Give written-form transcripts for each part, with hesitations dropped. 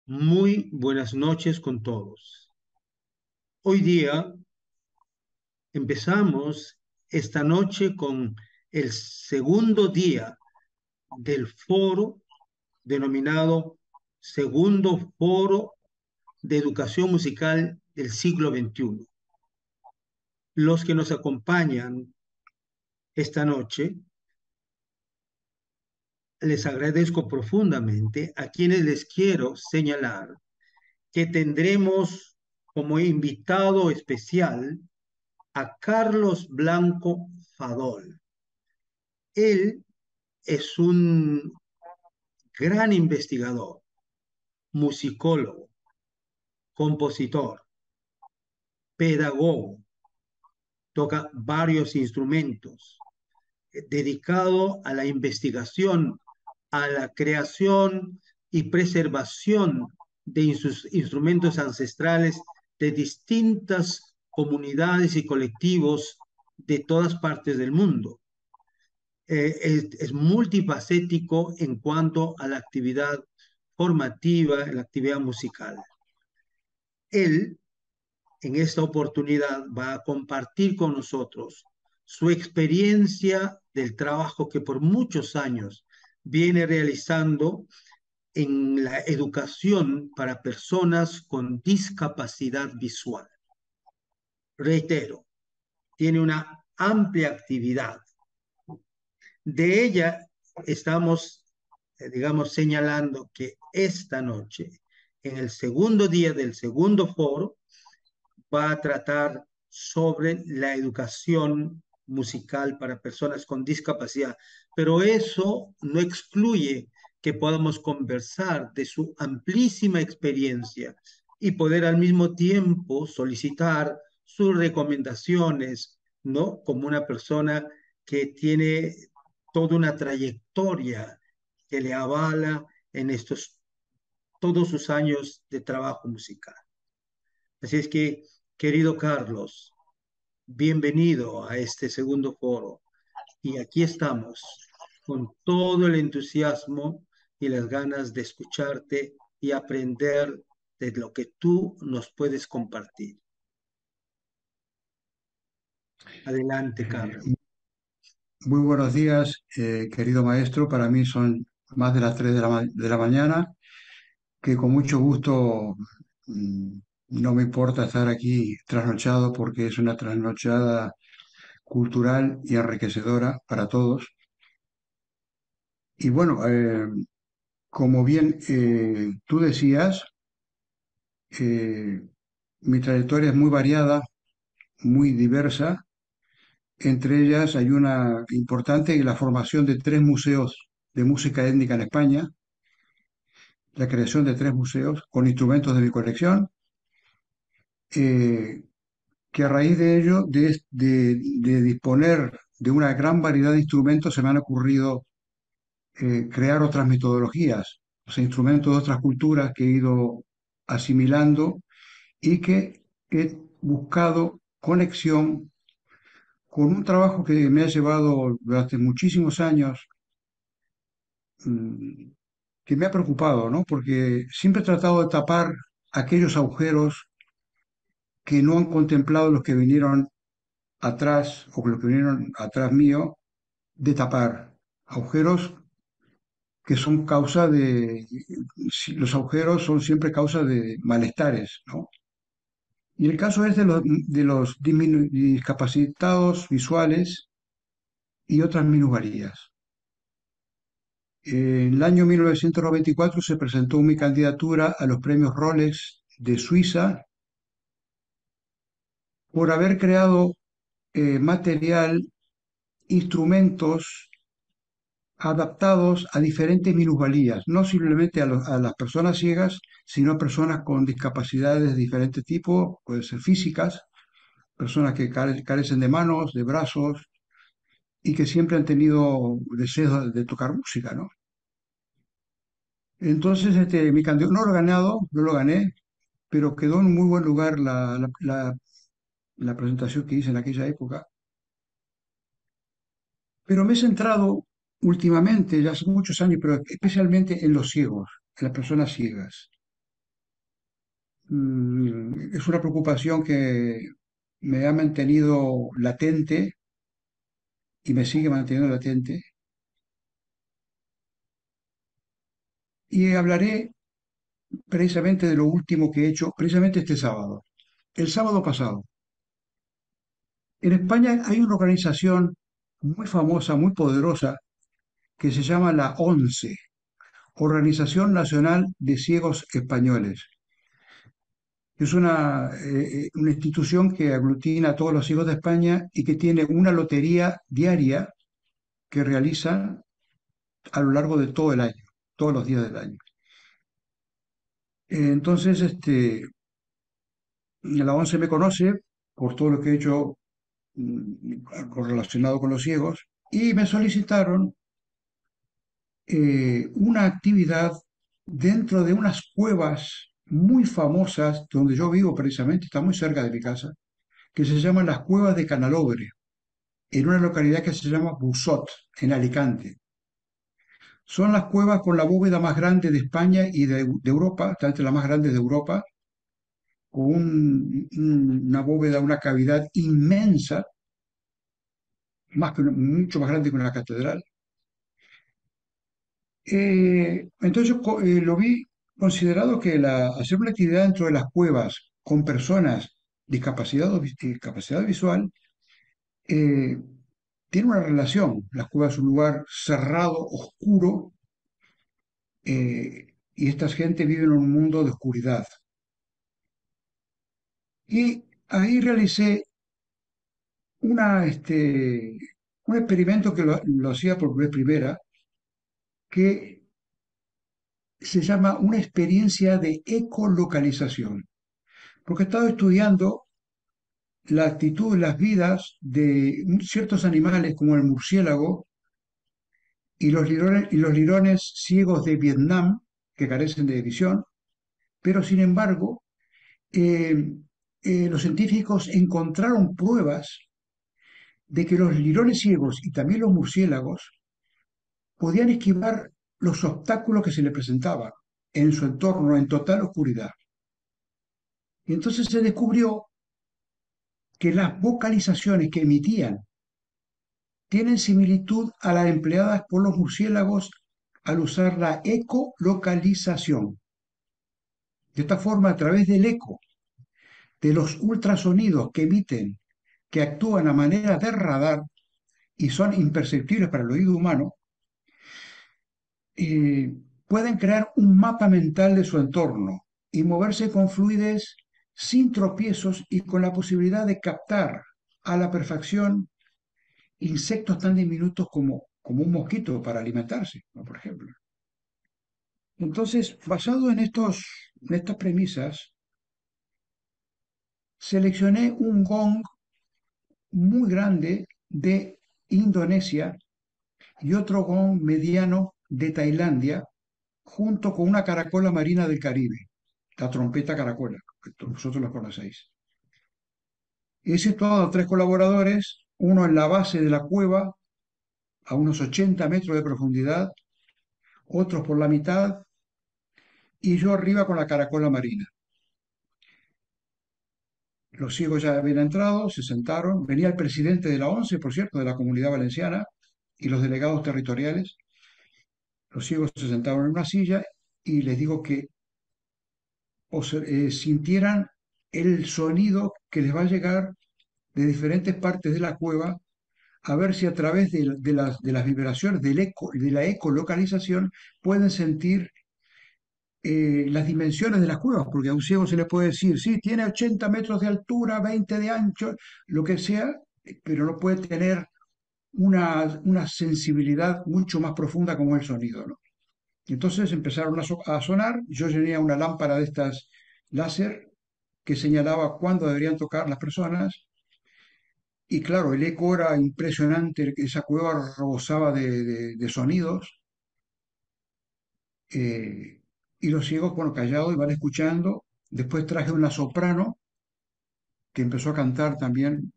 Muy buenas noches con todos. Hoy día empezamos esta noche con el segundo día del foro denominado Segundo Foro de Educación Musical del siglo XXI. Los que nos acompañan esta noche, les agradezco profundamente, a quienes les quiero señalar que tendremos como invitado especial a Carlos Blanco Fadol. Él es un gran investigador, musicólogo, compositor, pedagogo, toca varios instrumentos, dedicado a la investigación, a la creación y preservación de sus instrumentos ancestrales de distintas comunidades y colectivos de todas partes del mundo. Es multifacético en cuanto a la actividad formativa, la actividad musical. Él, en esta oportunidad, va a compartir con nosotros su experiencia del trabajo que por muchos años viene realizando en la educación para personas con discapacidad visual. Reitero, tiene una amplia actividad. De ella estamos, digamos, señalando que esta noche, en el segundo día del segundo foro, va a tratar sobre la educación musical para personas con discapacidad, pero eso no excluye que podamos conversar de su amplísima experiencia y poder al mismo tiempo solicitar sus recomendaciones, ¿no? Como una persona que tiene toda una trayectoria que le avala en estos todos sus años de trabajo musical. Así es que, querido Carlos, bienvenido a este segundo foro. Y aquí estamos con todo el entusiasmo y las ganas de escucharte y aprender de lo que tú nos puedes compartir. Adelante, Eh, Carlos. Muy buenos días, querido maestro. Para mí son más de las 3 de la mañana, que con mucho gusto mm, no me importa estar aquí trasnochado porque es una trasnochada cultural y enriquecedora para todos. Y bueno, como bien tú decías, eh, mi trayectoria es muy variada, muy diversa. Entre ellas hay una importante, la formación de 3 museos de música étnica en España, la creación de 3 museos con instrumentos de mi colección, eh, que a raíz de ello, de disponer de una gran variedad de instrumentos, se me han ocurrido crear otras metodologías, o sea, instrumentos de otras culturas que he ido asimilando y que he buscado conexión con un trabajo que me ha llevado durante muchísimos años, mm, que me ha preocupado, ¿no? Porque siempre he tratado de tapar aquellos agujeros que no han contemplado los que vinieron atrás o los que vinieron atrás mío, de tapar agujeros que son causa de, los agujeros son siempre causa de malestares, ¿no? Y el caso es de los discapacitados visuales y otras minusvalías. En el año 1994 se presentó mi candidatura a los premios Rolex de Suiza por haber creado material, instrumentos adaptados a diferentes minusvalías, no simplemente a las personas ciegas, sino a personas con discapacidades de diferente tipo, pueden ser físicas, personas que carecen de manos, de brazos y que siempre han tenido deseo de tocar música, ¿no? Entonces, mi candidato no lo he ganado, no lo gané, pero quedó en un muy buen lugar la presentación que hice en aquella época. Pero me he centrado últimamente, ya hace muchos años, pero especialmente en los ciegos, en las personas ciegas. Es una preocupación que me ha mantenido latente y me sigue manteniendo latente. Y hablaré precisamente de lo último que he hecho, precisamente este sábado. El sábado pasado. En España hay una organización muy famosa, muy poderosa, que se llama la ONCE, Organización Nacional de Ciegos Españoles. Es una institución que aglutina a todos los ciegos de España y que tiene una lotería diaria que realiza a lo largo de todo el año, todos los días del año. Entonces, la ONCE me conoce por todo lo que he hecho relacionado con los ciegos y me solicitaron una actividad dentro de unas cuevas muy famosas donde yo vivo precisamente, está muy cerca de mi casa, que se llaman las cuevas de Canalobre, en una localidad que se llama Busot, en Alicante. Son las cuevas con la bóveda más grande de España y de Europa, está entre las más grandes de Europa, con una bóveda, una cavidad inmensa, mucho más grande que una catedral. Entonces lo vi considerado que hacer una actividad dentro de las cuevas con personas discapacidad visual eh, tiene una relación. Las cuevas es un lugar cerrado, oscuro, y esta gente vive en un mundo de oscuridad. Y ahí realicé un experimento que lo hacía por vez primera, que se llama una experiencia de ecolocalización. Porque he estado estudiando la actitud, las vidas de ciertos animales como el murciélago y los lirones ciegos de Vietnam, que carecen de visión, pero sin embargo, eh, los científicos encontraron pruebas de que los lirones ciegos y también los murciélagos podían esquivar los obstáculos que se les presentaban en su entorno en total oscuridad. Y entonces se descubrió que las vocalizaciones que emitían tienen similitud a las empleadas por los murciélagos al usar la ecolocalización. De esta forma, a través del eco, de los ultrasonidos que emiten, que actúan a manera de radar y son imperceptibles para el oído humano, eh, pueden crear un mapa mental de su entorno y moverse con fluidez sin tropiezos y con la posibilidad de captar a la perfección insectos tan diminutos como un mosquito para alimentarse, ¿no? Por ejemplo. Entonces, basado en estas premisas, seleccioné un gong muy grande de Indonesia y otro gong mediano de Tailandia, junto con una caracola marina del Caribe, la trompeta caracola, que vosotros la conocéis. He situado a tres colaboradores, uno en la base de la cueva, a unos 80 metros de profundidad, otros por la mitad, y yo arriba con la caracola marina. Los ciegos ya habían entrado, se sentaron. Venía el presidente de la ONCE, por cierto, de la Comunidad Valenciana, y los delegados territoriales. Los ciegos se sentaron en una silla y les digo que sintieran el sonido que les va a llegar de diferentes partes de la cueva, a ver si a través de las vibraciones del eco, de la ecolocalización pueden sentir las dimensiones de las cuevas, porque a un ciego se le puede decir, sí, tiene 80 metros de altura, 20 de ancho, lo que sea, pero no puede tener una sensibilidad mucho más profunda como el sonido, ¿no? Entonces empezaron a sonar, yo tenía una lámpara de estas láser que señalaba cuándo deberían tocar las personas, y claro, el eco era impresionante, esa cueva rebosaba de sonidos, eh, y los ciegos, bueno, callados iban escuchando. Después traje una soprano que empezó a cantar también,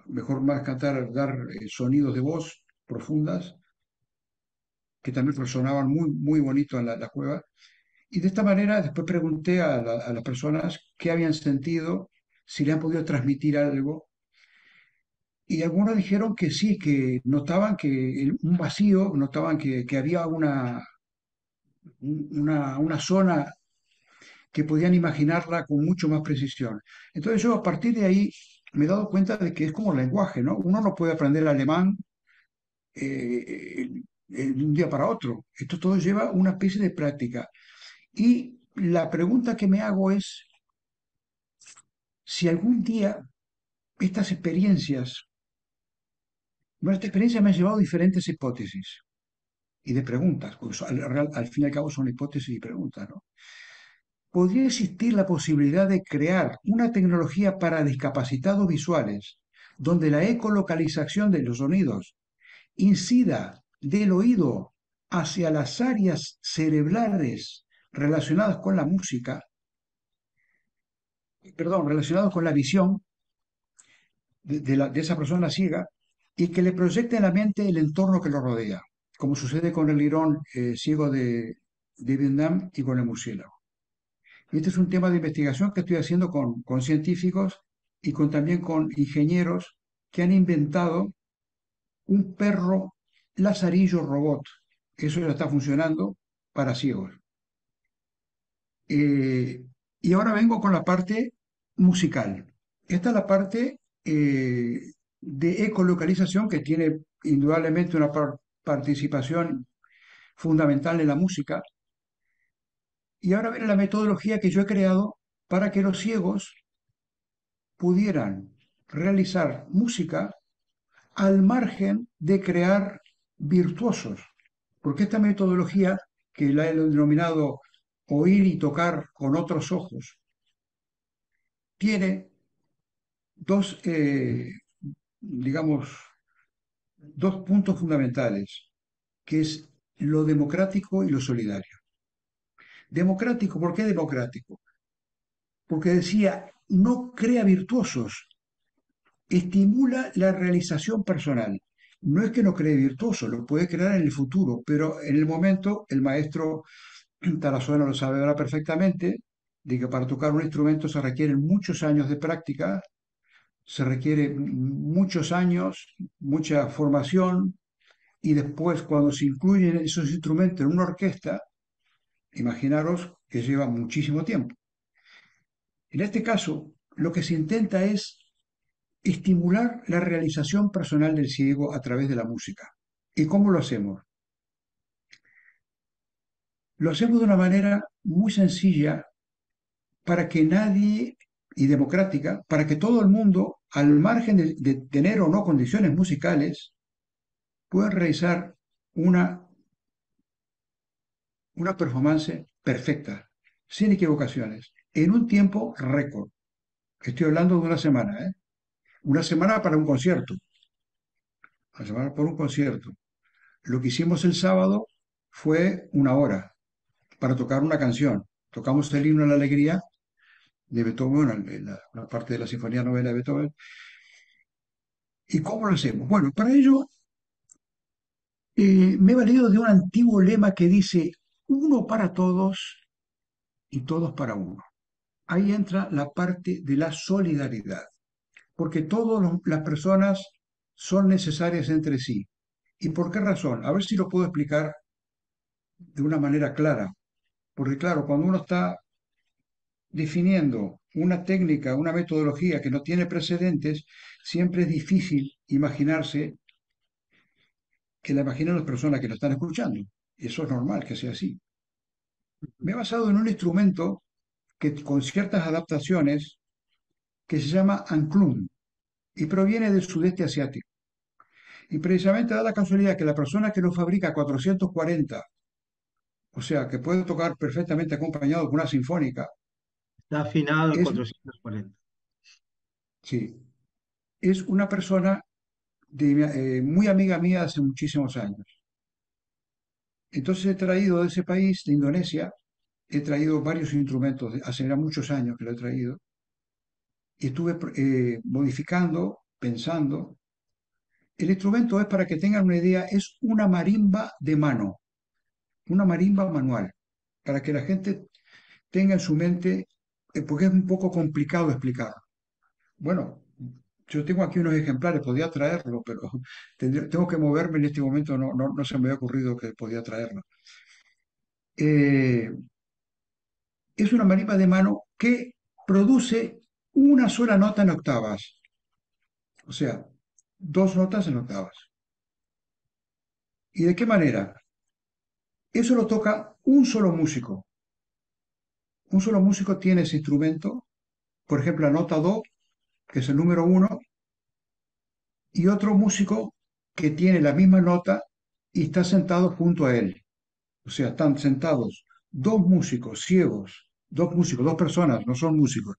mejor más cantar, dar sonidos de voz profundas, que también resonaban muy, muy bonito en la cueva. Y de esta manera después pregunté a las personas qué habían sentido, si le han podido transmitir algo. Y algunos dijeron que sí, que notaban que un vacío, notaban que había una zona que podían imaginarla con mucho más precisión. Entonces yo a partir de ahí me he dado cuenta de que es como el lenguaje, ¿no? Uno no puede aprender alemán eh, de un día para otro. Esto todo lleva una especie de práctica. Y la pregunta que me hago es si algún día estas experiencias, bueno, esta experiencia me ha llevado a diferentes hipótesis y de preguntas, porque al fin y al cabo son hipótesis y preguntas, ¿no? ¿Podría existir la posibilidad de crear una tecnología para discapacitados visuales donde la ecolocalización de los sonidos incida del oído hacia las áreas cerebrales relacionadas con la música, perdón, relacionados con la visión de esa persona ciega y que le proyecte en la mente el entorno que lo rodea, como sucede con el lirón ciego de Vietnam y con el murciélago? Y este es un tema de investigación que estoy haciendo con científicos y también con ingenieros que han inventado un perro lazarillo robot. Eso ya está funcionando para ciegos. Eh, y ahora vengo con la parte musical. Esta es la parte de ecolocalización que tiene indudablemente una participación fundamental en la música. Y ahora viene la metodología que yo he creado para que los ciegos pudieran realizar música al margen de crear virtuosos. Porque esta metodología, que la he denominado oír y tocar con otros ojos, tiene dos, digamos, dos puntos fundamentales, que es lo democrático y lo solidario. Democrático, ¿por qué democrático? Porque decía, no crea virtuosos, estimula la realización personal. No es que no cree virtuoso, lo puede crear en el futuro, pero en el momento el maestro Tarazona lo sabe ahora perfectamente, de que para tocar un instrumento se requieren muchos años de práctica, se requiere muchos años, mucha formación, y después cuando se incluyen esos instrumentos en una orquesta, imaginaros que lleva muchísimo tiempo. En este caso, lo que se intenta es estimular la realización personal del ciego a través de la música. ¿Y cómo lo hacemos? Lo hacemos de una manera muy sencilla para que nadie, y democrática, para que todo el mundo, al margen de tener o no condiciones musicales, pueda realizar una, una performance perfecta, sin equivocaciones, en un tiempo récord. Estoy hablando de una semana, ¿eh? Una semana para un concierto, una semana por un concierto. Lo que hicimos el sábado fue una hora para tocar una canción. Tocamos el himno a la alegría de Beethoven, la parte de la Sinfonía Novena de Beethoven. ¿Y cómo lo hacemos? Bueno, para ello me he valido de un antiguo lema que dice uno para todos y todos para uno. Ahí entra la parte de la solidaridad, porque todas las personas son necesarias entre sí. ¿Y por qué razón? A ver si lo puedo explicar de una manera clara. Porque claro, cuando uno está definiendo una técnica, una metodología que no tiene precedentes, siempre es difícil imaginarse que la imaginan las personas que lo están escuchando. Y eso es normal que sea así. Me he basado en un instrumento que con ciertas adaptaciones que se llama Anklung y proviene del sudeste asiático. Y precisamente da la casualidad que la persona que lo fabrica 440, o sea, que puede tocar perfectamente acompañado con una sinfónica, Está afinado en es, 440. sí, es una persona muy amiga mía hace muchísimos años. Entonces he traído de ese país, de Indonesia, he traído varios instrumentos, hace ya muchos años que lo he traído, y estuve modificando, pensando. El instrumento es, para que tengan una idea, es una marimba de mano, una marimba manual. para que la gente tenga en su mente, porque es un poco complicado explicarlo. Bueno, yo tengo aquí unos ejemplares, podía traerlo, pero tengo que moverme en este momento, no se me había ocurrido que podía traerlo. Eh, es una marimba de mano que produce una sola nota en octavas, o sea, dos notas en octavas. ¿Y de qué manera? Eso lo toca un solo músico. Un solo músico tiene ese instrumento, por ejemplo, la nota do, que es el número uno, y otro músico que tiene la misma nota y está sentado junto a él. O sea, están sentados dos músicos ciegos, dos músicos, dos personas, no son músicos,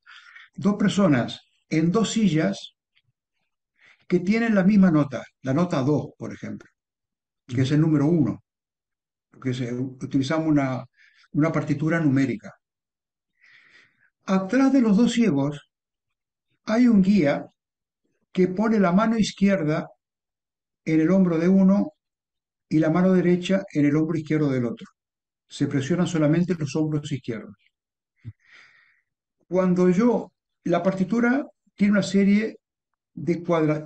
dos personas en dos sillas que tienen la misma nota, la nota do, por ejemplo, que es el número uno, porque utilizamos una partitura numérica. Atrás de los dos ciegos hay un guía que pone la mano izquierda en el hombro de uno y la mano derecha en el hombro izquierdo del otro. Se presionan solamente los hombros izquierdos. Cuando la partitura tiene una serie de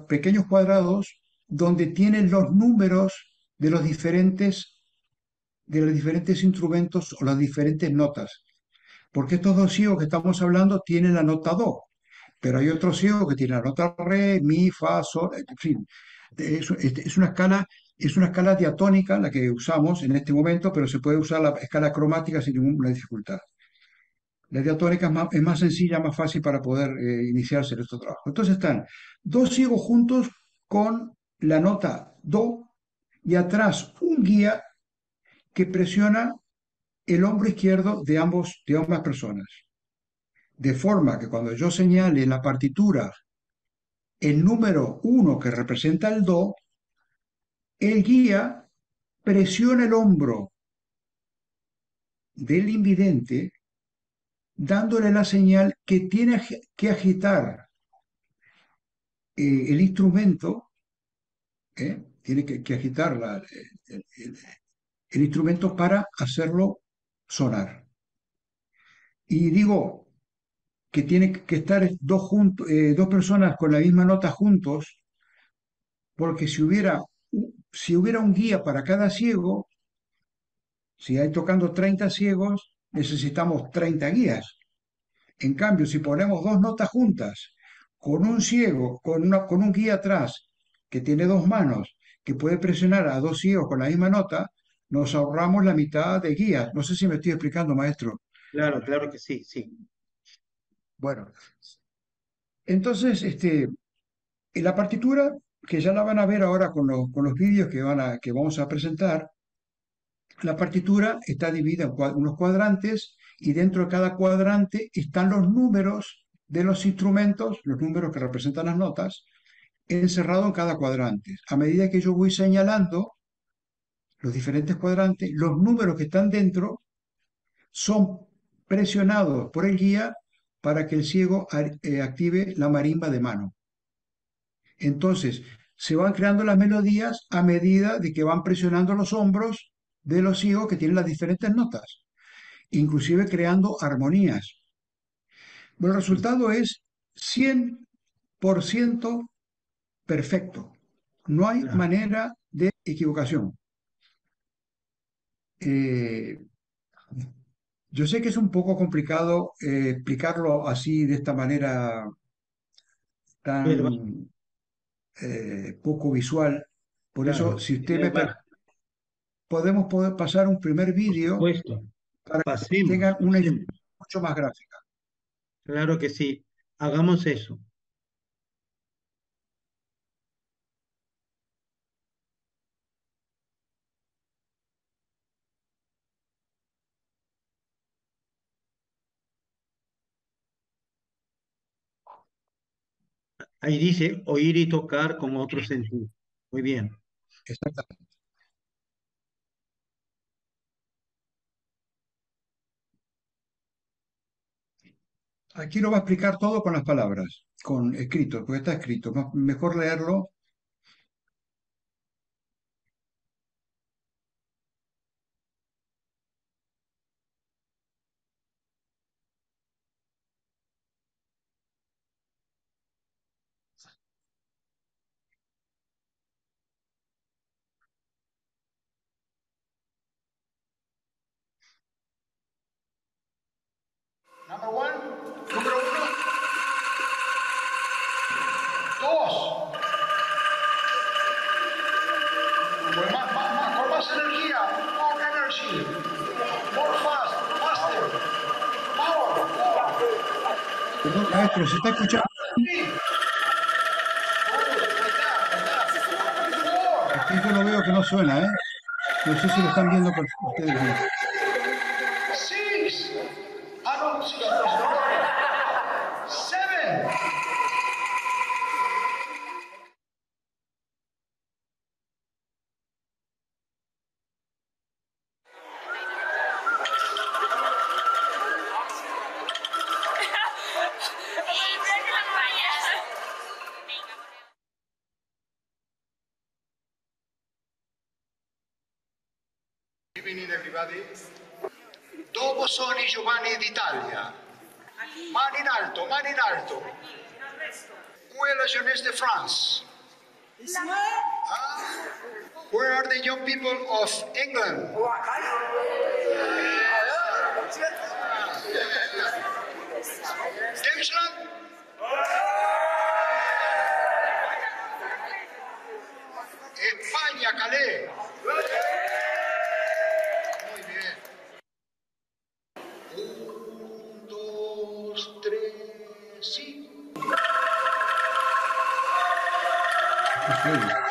pequeños cuadrados donde tienen los números de de los diferentes instrumentos o las diferentes notas. Porque estos dos ciegos que estamos hablando tienen la nota do, pero hay otros ciegos que tienen la nota re, mi, fa, sol, en fin. Es una escala diatónica la que usamos en este momento, pero se puede usar la escala cromática sin ninguna dificultad. La diatónica es más sencilla, más fácil para poder iniciarse en estos trabajos. Entonces están dos ciegos juntos con la nota do y atrás un guía que presiona el hombro izquierdo de ambas personas. De forma que cuando yo señale en la partitura el número uno que representa el do, el guía presiona el hombro del invidente dándole la señal que tiene que agitar el instrumento, tiene que agitar el instrumento para hacerlo sonar. Y digo que tiene que estar dos personas con la misma nota juntos, porque si hubiera un guía para cada ciego, si hay tocando 30 ciegos, necesitamos 30 guías. En cambio, si ponemos dos notas juntas, con un ciego, con un guía atrás, que tiene dos manos, que puede presionar a dos ciegos con la misma nota, nos ahorramos la mitad de guías. No sé si me estoy explicando, maestro. Claro, claro que sí, sí. Bueno, entonces, en la partitura, que ya la van a ver ahora con los vídeos que vamos a presentar, la partitura está dividida en unos cuadrantes y dentro de cada cuadrante están los números de los instrumentos, los números que representan las notas, encerrado en cada cuadrante. A medida que yo voy señalando los diferentes cuadrantes, los números que están dentro son presionados por el guía para que el ciego active la marimba de mano. Entonces, se van creando las melodías a medida de que van presionando los hombros de los ciegos que tienen las diferentes notas, inclusive creando armonías. El resultado es 100% perfecto. No hay Claro. manera de equivocación. Eh, yo sé que es un poco complicado explicarlo así, de esta manera Pero, tan poco visual. Por eso, claro, si usted me permite, podemos poder pasar un primer por vídeo supuesto. para que Pasemos, tengan una idea pasemos. mucho más gráfica. Claro que sí. Hagamos eso. Ahí dice oír y tocar con otro sentido. Muy bien. Exactamente. Aquí lo va a explicar todo con las palabras, con escrito, porque está escrito. Mejor leerlo. Number one. Número uno. Dos. Con más energía. More energy. More fast. Faster. Power. Perdón, maestro, ¿se está escuchando? Es que yo lo veo que no suena, ¿eh? No sé si lo están viendo ustedes bien. Six. Ah, no, six. Seven. Good evening, everybody. Dopo sono i Giovanni d'Italia. Mani in alto, mani in alto. Où est la jeunesse de France? Where are the young people of England? Deutschland? España, Calais. Muy bien. 1, 2, 3, sí. Perfecto.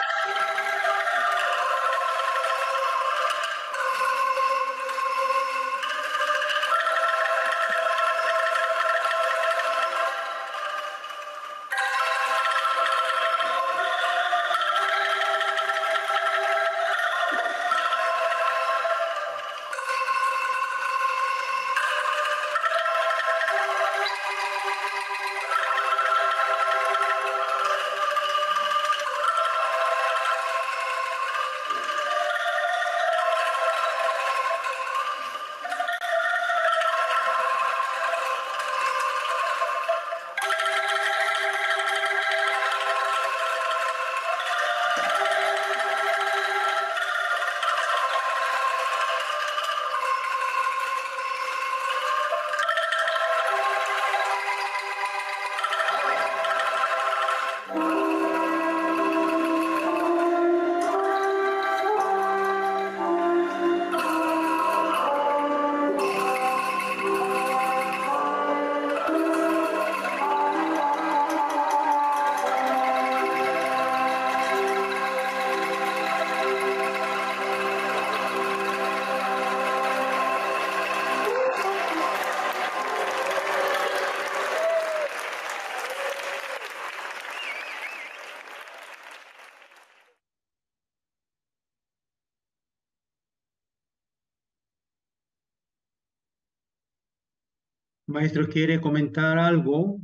Maestro, ¿quiere comentar algo?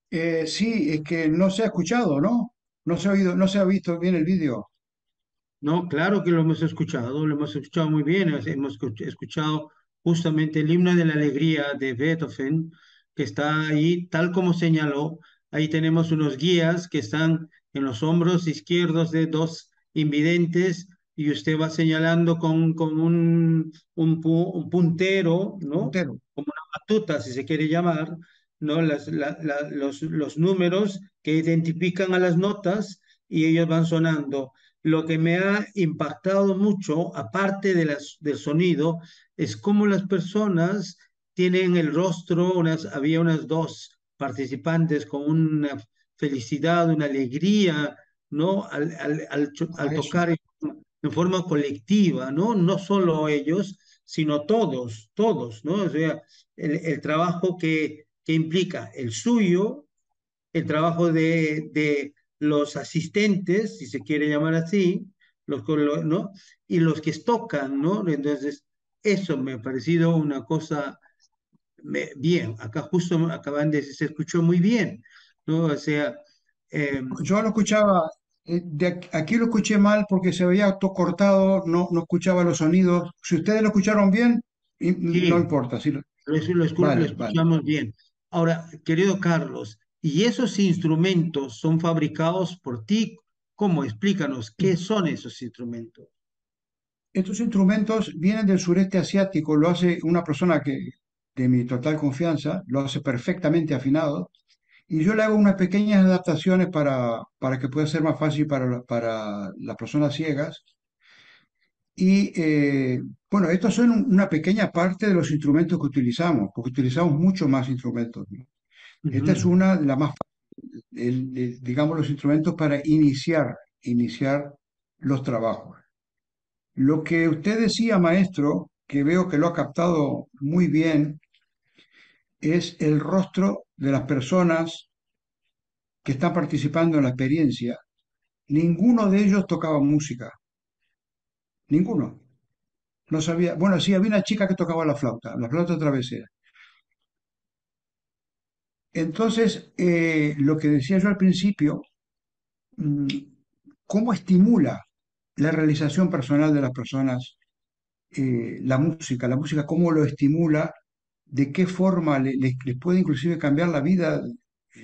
Sí, es que no se ha escuchado, ¿no? No se ha oído, no se ha visto bien el vídeo. No, claro que lo hemos escuchado muy bien, hemos escuchado justamente el himno de la alegría de Beethoven, que está ahí, tal como señaló, ahí tenemos unos guías que están en los hombros izquierdos de dos invidentes y usted va señalando con un puntero, ¿no? Entero. Como una batuta, si se quiere llamar, ¿no? Los números que identifican a las notas y ellos van sonando. Lo que me ha impactado mucho, aparte del sonido, es cómo las personas tienen el rostro, había unas dos participantes con una felicidad, una alegría, ¿no? Al A eso. tocar en forma colectiva, ¿no? No solo ellos, sino todos, ¿no? O sea, el trabajo que implica el suyo, el trabajo de los asistentes, si se quiere llamar así, ¿no? Y los que tocan, ¿no? Entonces, eso me ha parecido una cosa bien. Acá justo acaban de, se escuchó muy bien, ¿no? O sea, eh, Yo lo escuchaba, aquí lo escuché mal porque se veía todo cortado, no escuchaba los sonidos. Si ustedes lo escucharon bien, no sí, importa. Sí, lo vale, vale. escuchamos bien. Ahora, querido Carlos, ¿y esos instrumentos son fabricados por ti? ¿Cómo? Explícanos, ¿qué son esos instrumentos? estos instrumentos vienen del sureste asiático, lo hace una persona que, de mi total confianza, lo hace perfectamente afinado, y yo le hago unas pequeñas adaptaciones para que pueda ser más fácil para las personas ciegas. Y bueno, estos son una pequeña parte de los instrumentos que utilizamos, porque utilizamos mucho más instrumentos, ¿no? Esta es Ujú. una de las más, digamos, los instrumentos para iniciar los trabajos. Lo que usted decía, maestro, que veo que lo ha captado muy bien, es el rostro de las personas que están participando en la experiencia. Ninguno de ellos tocaba música, ninguno. No sabía, bueno, sí, había una chica que tocaba la flauta travesera. Entonces, lo que decía yo al principio, mm, ¿cómo estimula la realización personal de las personas la música, cómo lo estimula, de qué forma les puede inclusive cambiar la vida?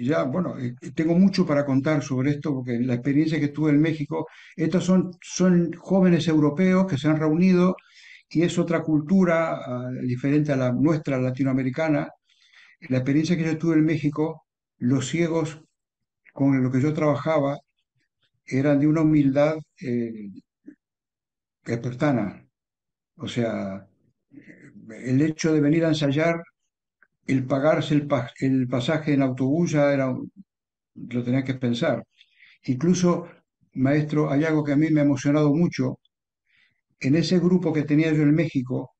Ya, bueno, tengo mucho para contar sobre esto porque la experiencia que tuve en México, estos son jóvenes europeos que se han reunido y es otra cultura diferente a la nuestra latinoamericana. La experiencia que yo tuve en México, los ciegos con los que yo trabajaba eran de una humildad espartana. O sea, el hecho de venir a ensayar, el pagarse el pasaje en autobús ya era, lo tenía que pensar. Incluso, maestro, hay algo que a mí me ha emocionado mucho. En ese grupo que tenía yo en México,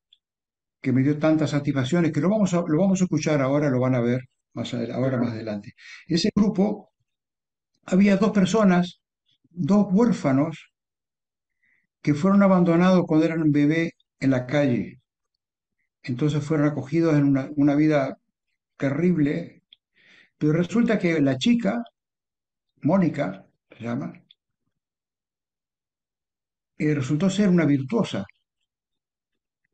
que me dio tantas satisfacciones, que lo vamos a escuchar ahora, lo van a ver ahora más Ya. adelante. Ese grupo había dos personas, dos huérfanos, que fueron abandonados cuando eran un bebé en la calle. Entonces fueron acogidos en una vida terrible, pero resulta que la chica, Mónica, se llama, resultó ser una virtuosa.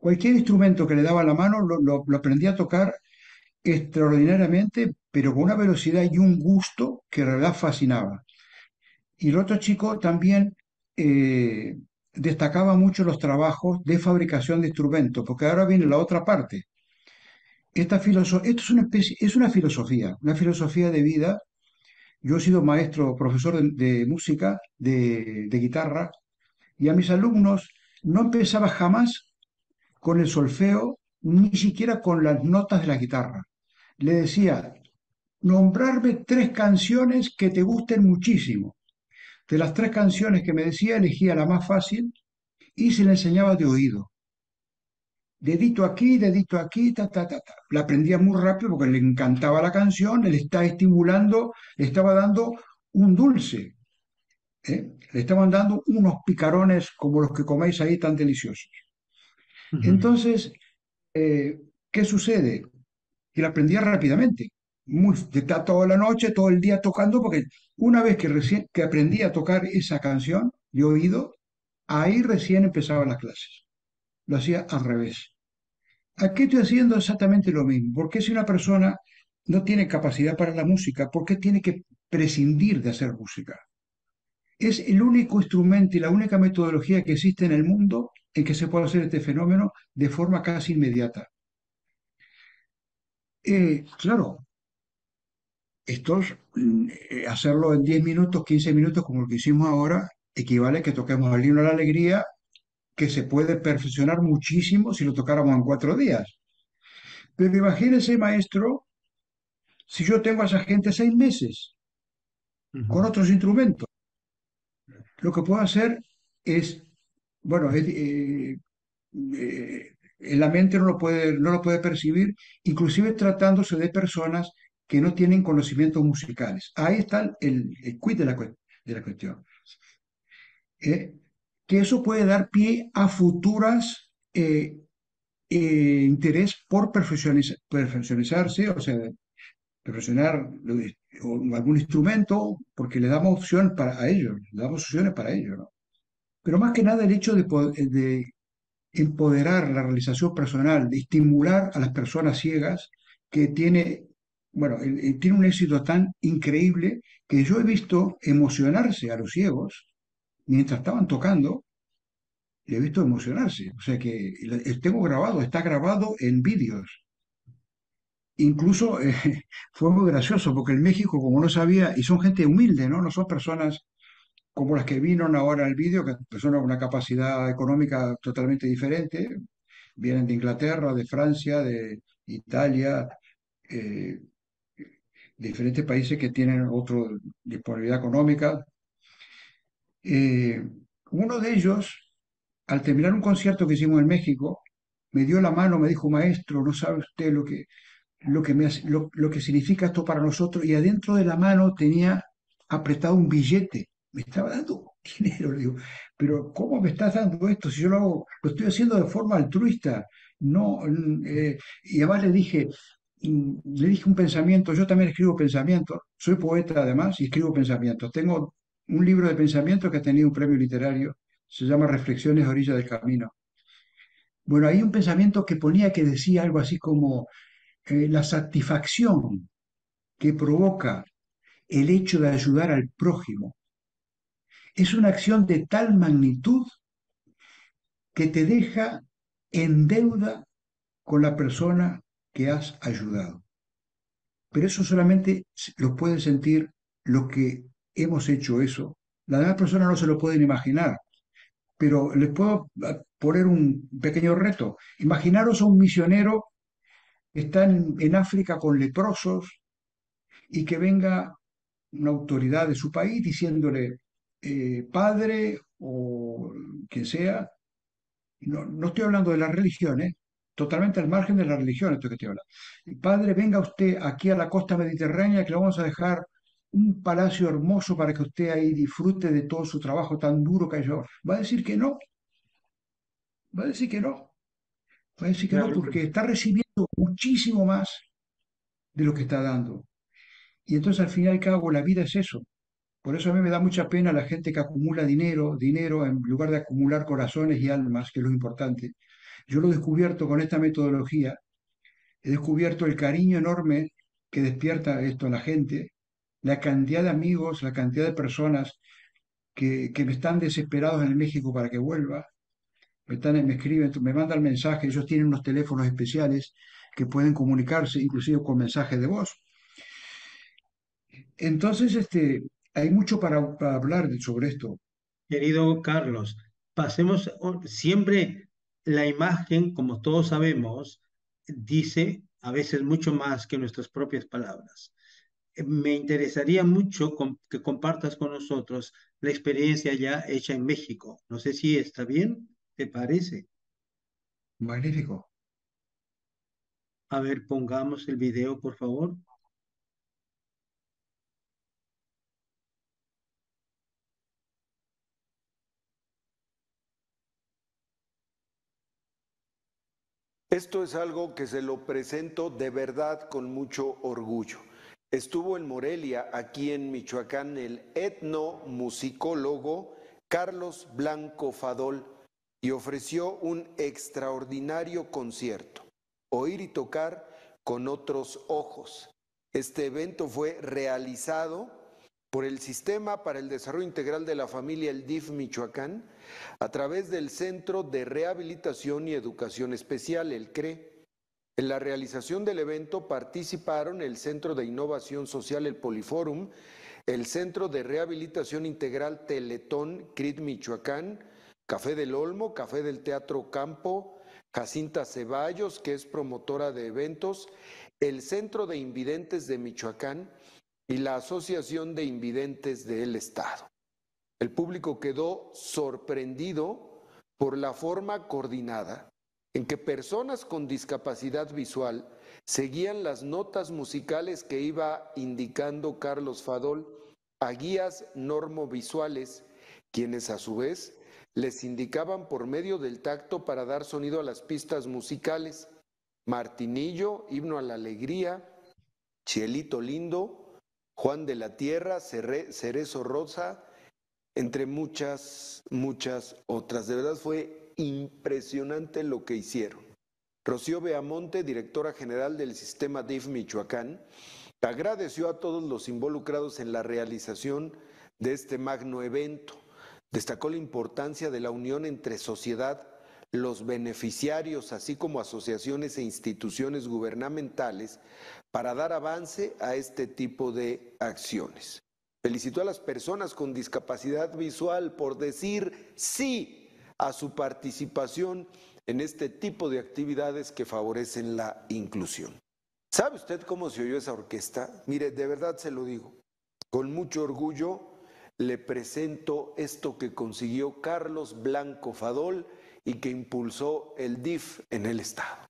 Cualquier instrumento que le daba a la mano lo aprendía a tocar extraordinariamente, pero con una velocidad y un gusto que en realidad fascinaba. Y el otro chico también eh, destacaba mucho los trabajos de fabricación de instrumentos, porque ahora viene la otra parte. Esto es una filosofía de vida. Yo he sido maestro, profesor de música, de guitarra, y a mis alumnos no empezaba jamás con el solfeo, ni siquiera con las notas de la guitarra. Le decía, nombrarme tres canciones que te gusten muchísimo. De las tres canciones que me decía, elegía la más fácil y se la enseñaba de oído. Dedito aquí, ta, ta, ta, ta. La aprendía muy rápido porque le encantaba la canción, le estaba estimulando, le estaba dando un dulce, le estaban dando unos picarones como los que coméis ahí tan deliciosos. Ujú. Entonces, eh, ¿qué sucede? Que la aprendía rápidamente. Está toda la noche, todo el día tocando, porque una vez que aprendí a tocar esa canción de oído, ahí recién empezaban las clases. Lo hacía al revés. Aquí estoy haciendo exactamente lo mismo. Porque si una persona no tiene capacidad para la música, ¿por qué tiene que prescindir de hacer música? Es el único instrumento y la única metodología que existe en el mundo en que se puede hacer este fenómeno de forma casi inmediata. Claro, hacerlo en 10 minutos, 15 minutos, como lo que hicimos ahora, equivale a que toquemos el himno a la alegría, que se puede perfeccionar muchísimo si lo tocáramos en 4 días. Pero imagínese, maestro, si yo tengo a esa gente 6 meses con Ujú. otros instrumentos, lo que puedo hacer es, bueno, la mente no lo puede percibir, inclusive tratándose de personas que no tienen conocimientos musicales. Ahí está el quid de la cuestión. ¿Eh? Que eso puede dar pie a futuras interés por perfeccionarse, o sea, perfeccionar algún instrumento, porque le damos opción a ellos, le damos opciones para ello, ¿no? Pero más que nada el hecho de empoderar la realización personal, de estimular a las personas ciegas que bueno, tiene un éxito tan increíble que yo he visto emocionarse a los ciegos mientras estaban tocando le he visto emocionarse. O sea que tengo grabado, está grabado en vídeos. Incluso fue muy gracioso porque en México, como no sabía, y son gente humilde, ¿no? No son personas como las que vieron ahora el vídeo, que personas con una capacidad económica totalmente diferente, vienen de Inglaterra, de Francia, de Italia, eh, diferentes países que tienen otra disponibilidad económica. Eh, Uno de ellos, al terminar un concierto que hicimos en México, me dio la mano, me dijo, maestro, no sabe usted lo que significa esto para nosotros. Y adentro de la mano tenía apretado un billete. Me estaba dando dinero, le digo, pero ¿cómo me estás dando esto? Si yo lo estoy haciendo de forma altruista. No, y además le dije un pensamiento, yo también escribo pensamientos, soy poeta además y escribo pensamientos. Tengo un libro de pensamientos que ha tenido un premio literario, se llama Reflexiones a orilla del camino. Bueno, hay un pensamiento que ponía que decía algo así como la satisfacción que provoca el hecho de ayudar al prójimo es una acción de tal magnitud que te deja en deuda con la persona que has ayudado. Pero eso solamente lo pueden sentir los que hemos hecho eso. Las demás personas no se lo pueden imaginar, pero les puedo poner un pequeño reto. Imaginaros a un misionero que está en África con leprosos y que venga una autoridad de su país diciéndole, padre o quien sea, no estoy hablando de las religiones, totalmente al margen de las religiones esto que estoy hablando. Padre, venga usted aquí a la costa mediterránea que le vamos a dejar un palacio hermoso para que usted ahí disfrute de todo su trabajo tan duro que ha hecho. Va a decir que no, va a decir que no, va a decir que no Claro, porque está recibiendo muchísimo más de lo que está dando. Y entonces al fin y al cabo la vida es eso. Por eso a mí me da mucha pena la gente que acumula dinero en lugar de acumular corazones y almas, que es lo importante. Yo lo he descubierto con esta metodología, he descubierto el cariño enorme que despierta esto en la gente, la cantidad de amigos, la cantidad de personas que me están desesperados en el México para que vuelva, me escriben, me mandan mensajes, ellos tienen unos teléfonos especiales que pueden comunicarse, inclusive con mensajes de voz. Entonces, hay mucho para hablar sobre esto. querido Carlos, pasemos siempre la imagen, como todos sabemos, dice a veces mucho más que nuestras propias palabras. Me interesaría mucho que compartas con nosotros la experiencia ya hecha en México. No sé si está bien, ¿te parece? Magnífico. A ver, pongamos el video, por favor. Esto es algo que se lo presento de verdad con mucho orgullo. Estuvo en Morelia, aquí en Michoacán, el etnomusicólogo Carlos Blanco Fadol y ofreció un extraordinario concierto, Oír y tocar con otros ojos. Este evento fue realizado por el Sistema para el Desarrollo Integral de la Familia, el DIF Michoacán, a través del Centro de Rehabilitación y Educación Especial, el CRE. En la realización del evento participaron el Centro de Innovación Social, el Poliforum, el Centro de Rehabilitación Integral Teletón, CRIT Michoacán, Café del Olmo, Café del Teatro Campo, Jacinta Ceballos, que es promotora de eventos, el Centro de Invidentes de Michoacán y la Asociación de Invidentes del Estado. El público quedó sorprendido por la forma coordinada en que personas con discapacidad visual seguían las notas musicales que iba indicando Carlos Fadol a guías normovisuales, quienes a su vez les indicaban por medio del tacto para dar sonido a las pistas musicales. Martinillo, Himno a la Alegría, Chielito Lindo, Juan de la Tierra, Cerezo Rosa, entre muchas otras. De verdad fue impresionante lo que hicieron. Rocío Beamonte, directora general del Sistema DIF Michoacán, agradeció a todos los involucrados en la realización de este magno evento. Destacó la importancia de la unión entre sociedad, los beneficiarios, así como asociaciones e instituciones gubernamentales, para dar avance a este tipo de acciones. Felicitó a las personas con discapacidad visual por decir sí a su participación en este tipo de actividades que favorecen la inclusión. ¿Sabe usted cómo se oyó esa orquesta? Mire, de verdad se lo digo, con mucho orgullo le presento esto que consiguió Carlos Blanco Fadol y que impulsó el DIF en el estado.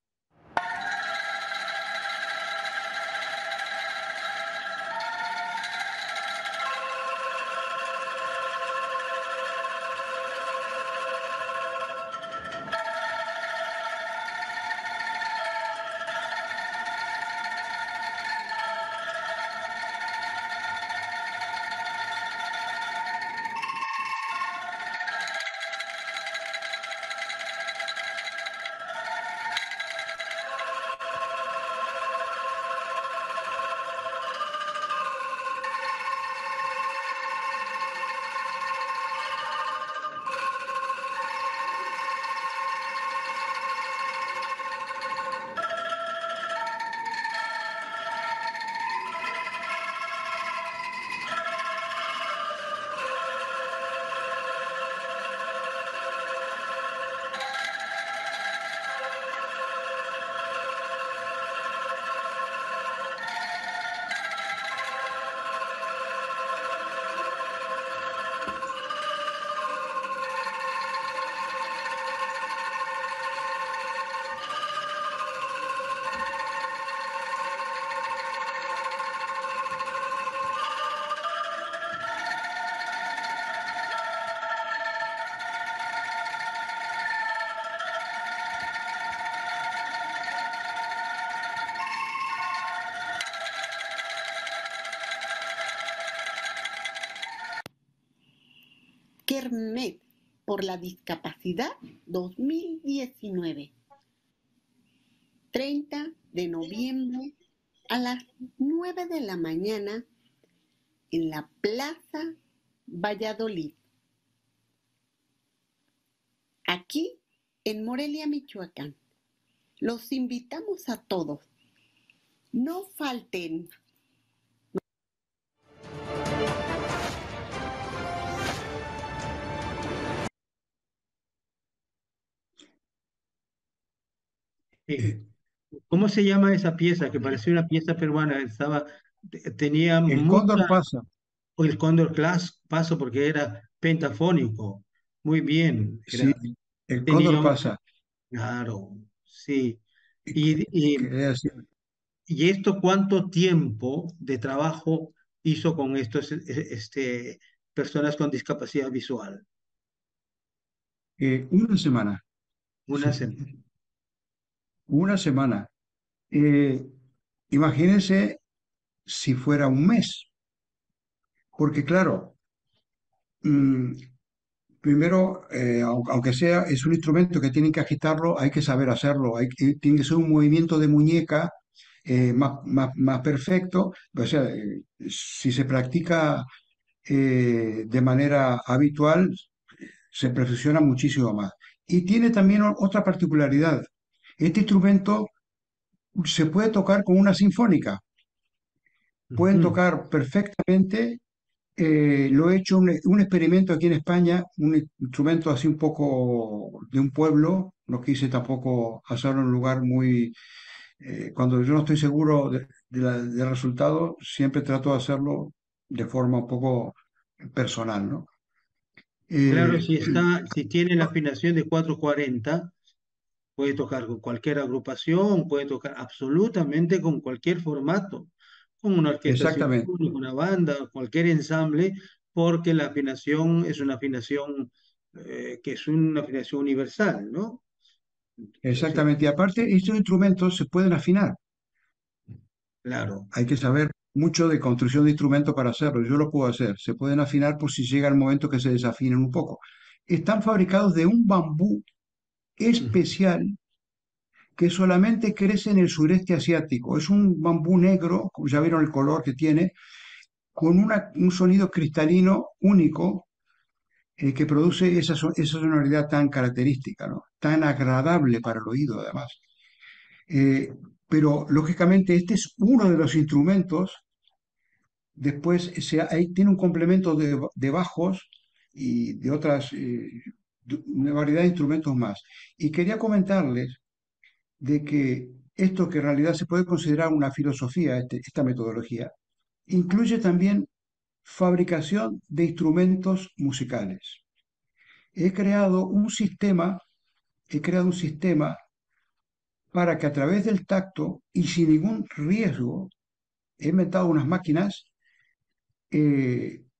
Kermés por la discapacidad 2019, 30 de noviembre a las 9 de la mañana en la Plaza Valladolid, aquí en Morelia, Michoacán. Los invitamos a todos. No falten. Sí. ¿Cómo se llama esa pieza? Que parecía una pieza peruana. Tenía El cóndor mucha, pasa. o el Cóndor Class paso porque era pentafónico. Muy bien, Sí, el cóndor tenía pasa. claro, sí. Y Y, y, quería decir, y esto, ¿cuánto tiempo de trabajo hizo con estos, personas con discapacidad visual? una semana, Una semana. una semana. Eh, Imagínense si fuera un mes, porque claro, mm, primero, aunque sea, es un instrumento que tienen que agitarlo, hay que saber hacerlo, tiene que ser un movimiento de muñeca más perfecto, o sea, si se practica de manera habitual, se perfecciona muchísimo más. Y tiene también otra particularidad. Este instrumento se puede tocar con una sinfónica. Pueden Ujú. tocar perfectamente. Lo he hecho un experimento aquí en España, un instrumento así un poco de un pueblo. No quise tampoco hacerlo en un lugar muy... cuando yo no estoy seguro del resultado, siempre trato de hacerlo de forma un poco personal, ¿no? Claro, Eh, si tiene la afinación de 440, puede tocar con cualquier agrupación, puede tocar absolutamente con cualquier formato, con una orquesta exactamente, sinfónica, una banda, cualquier ensamble, porque la afinación es una afinación que es una afinación universal, ¿no? Entonces, exactamente. Y aparte, estos instrumentos se pueden afinar. claro, Hay que saber mucho de construcción de instrumentos para hacerlo. Yo lo puedo hacer. Se pueden afinar por si llega el momento que se desafinen un poco. Están fabricados de un bambú especial que solamente crece en el sureste asiático. Es un bambú negro, ya vieron el color que tiene, con un sonido cristalino único. que produce esa sonoridad tan característica, ¿no? Tan agradable para el oído, además. Eh, pero, lógicamente, este es uno de los instrumentos. Después ahí tiene un complemento de bajos y de otras, una variedad de instrumentos más. Y quería comentarles de que esto que en realidad se puede considerar una filosofía, esta metodología, incluye también fabricación de instrumentos musicales. He creado un sistema, he creado un sistema para que a través del tacto y sin ningún riesgo, he inventado unas máquinas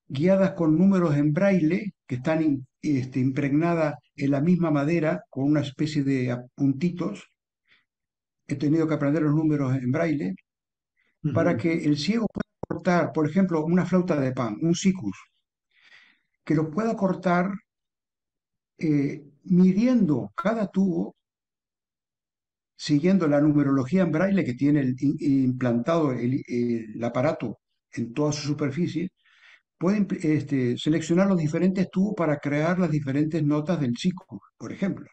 guiadas con números en braille que están impregnadas en la misma madera con una especie de puntitos. He tenido que aprender los números en braille para Ujú. que el ciego pueda cortar, por ejemplo, una flauta de pan, un sikus, que lo pueda cortar midiendo cada tubo, siguiendo la numerología en braille que tiene implantado el aparato en toda su superficie. Pueden seleccionar los diferentes tubos para crear las diferentes notas del sikus, por ejemplo.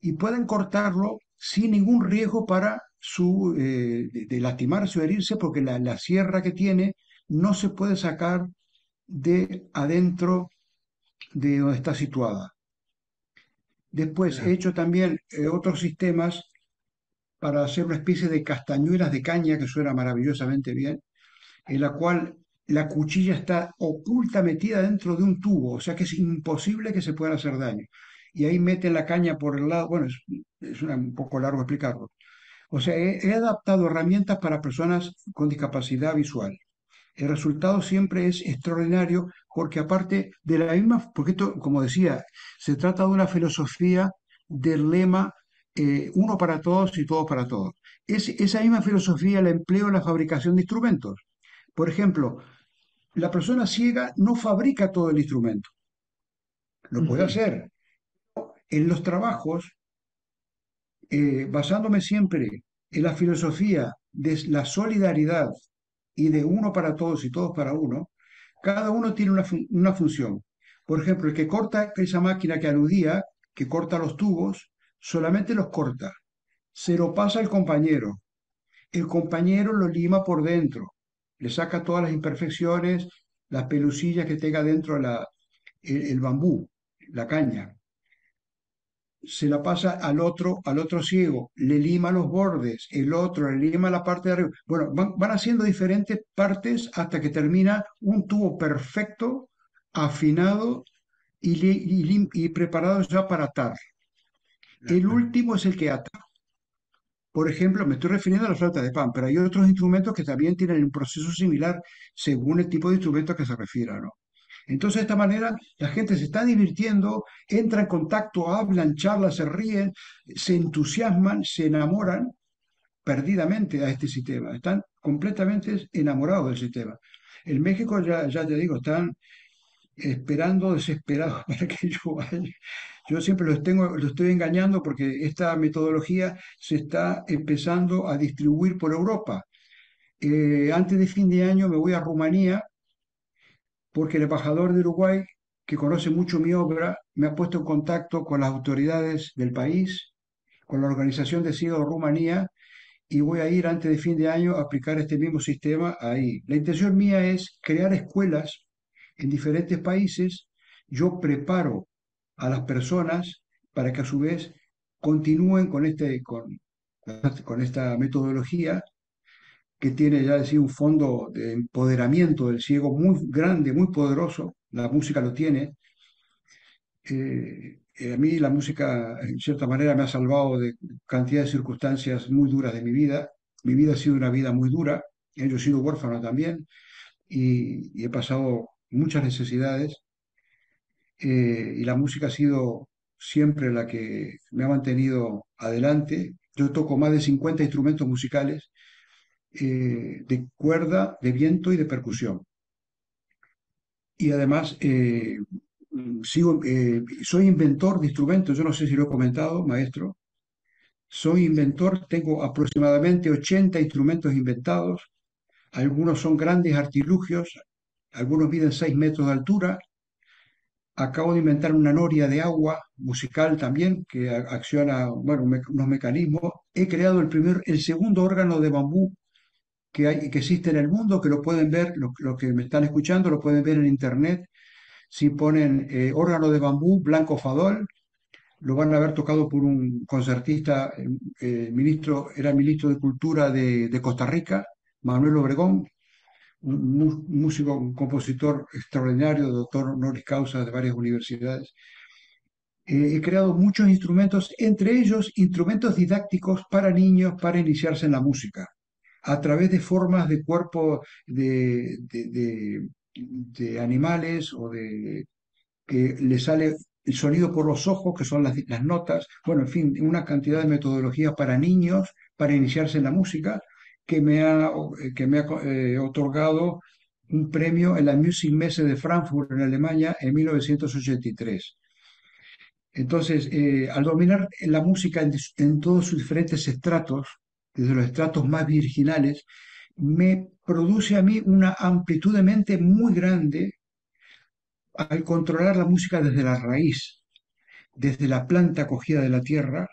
Y pueden cortarlo sin ningún riesgo para de lastimarse o herirse, porque la sierra que tiene no se puede sacar de adentro de donde está situada. Después he Claro. hecho también otros sistemas para hacer una especie de castañuelas de caña que suena maravillosamente bien, en la cual la cuchilla está oculta, metida dentro de un tubo, o sea que es imposible que se pueda hacer daño. Y ahí meten la caña por el lado, bueno, un poco largo explicarlo. O sea, he adaptado herramientas para personas con discapacidad visual. El resultado siempre es extraordinario porque aparte de la misma, porque esto, como decía, se trata de una filosofía del lema uno para todos y todos para todos. Esa misma filosofía la empleo en la fabricación de instrumentos. Por ejemplo, la persona ciega no fabrica todo el instrumento, lo puede Ujú. hacer. En los trabajos, basándome siempre en la filosofía de la solidaridad y de uno para todos y todos para uno, cada uno tiene una función. Por ejemplo, el que corta esa máquina que aludía, que corta los tubos, solamente los corta, se lo pasa al compañero, el compañero lo lima por dentro, le saca todas las imperfecciones, las pelusillas que tenga dentro el bambú, la caña, se la pasa al otro ciego, le lima los bordes, el otro le lima la parte de arriba. Bueno, van haciendo diferentes partes hasta que termina un tubo perfecto, afinado y preparado ya para atar. El Claro. último es el que ata. Por ejemplo, me estoy refiriendo a la flauta de pan, pero hay otros instrumentos que también tienen un proceso similar según el tipo de instrumento a que se refiera, ¿no? Entonces, de esta manera, la gente se está divirtiendo, entra en contacto, hablan, charlan, se ríen, se entusiasman, se enamoran perdidamente a este sistema. Están completamente enamorados del sistema. En México, ya te digo, están esperando desesperados para que yo vaya. Yo siempre los estoy engañando porque esta metodología se está empezando a distribuir por Europa. Antes de fin de año me voy a Rumanía porque el embajador de Uruguay, que conoce mucho mi obra, me ha puesto en contacto con las autoridades del país, con la Organización de Ciegos de Rumanía, y voy a ir antes de fin de año a aplicar este mismo sistema ahí. La intención mía es crear escuelas en diferentes países. Yo preparo a las personas para que a su vez continúen con esta metodología que tiene ya decir un fondo de empoderamiento del ciego muy grande, muy poderoso. La música lo tiene. A mí la música, en cierta manera, me ha salvado de cantidad de circunstancias muy duras de mi vida. Mi vida ha sido una vida muy dura. Yo he sido huérfano también y he pasado muchas necesidades. Y la música ha sido siempre la que me ha mantenido adelante. Yo toco más de 50 instrumentos musicales de cuerda, de viento y de percusión. Y además soy inventor de instrumentos. Yo no sé si lo he comentado, maestro. Soy inventor, tengo aproximadamente 80 instrumentos inventados. Algunos son grandes artilugios, algunos miden 6 metros de altura, acabo de inventar una noria de agua musical también que acciona, bueno, unos mecanismos. He creado el segundo órgano de bambú que existe en el mundo, que lo pueden ver, los que me están escuchando lo pueden ver en internet. Si ponen órgano de bambú Blanco Fadol, lo van a haber tocado por un concertista, era ministro de Cultura de Costa Rica, Manuel Obregón, un músico, un compositor extraordinario, doctor honoris causa de varias universidades. He creado muchos instrumentos, entre ellos instrumentos didácticos para niños para iniciarse en la música, a través de formas de cuerpo de animales o de que le sale el sonido por los ojos, que son las notas, bueno, en fin, una cantidad de metodologías para niños, para iniciarse en la música, que me ha otorgado un premio en la Music Messe de Frankfurt, en Alemania, en 1983. Entonces, al dominar la música en todos sus diferentes estratos, desde los estratos más virginales, me produce a mí una amplitud de mente muy grande al controlar la música desde la raíz, desde la planta cogida de la tierra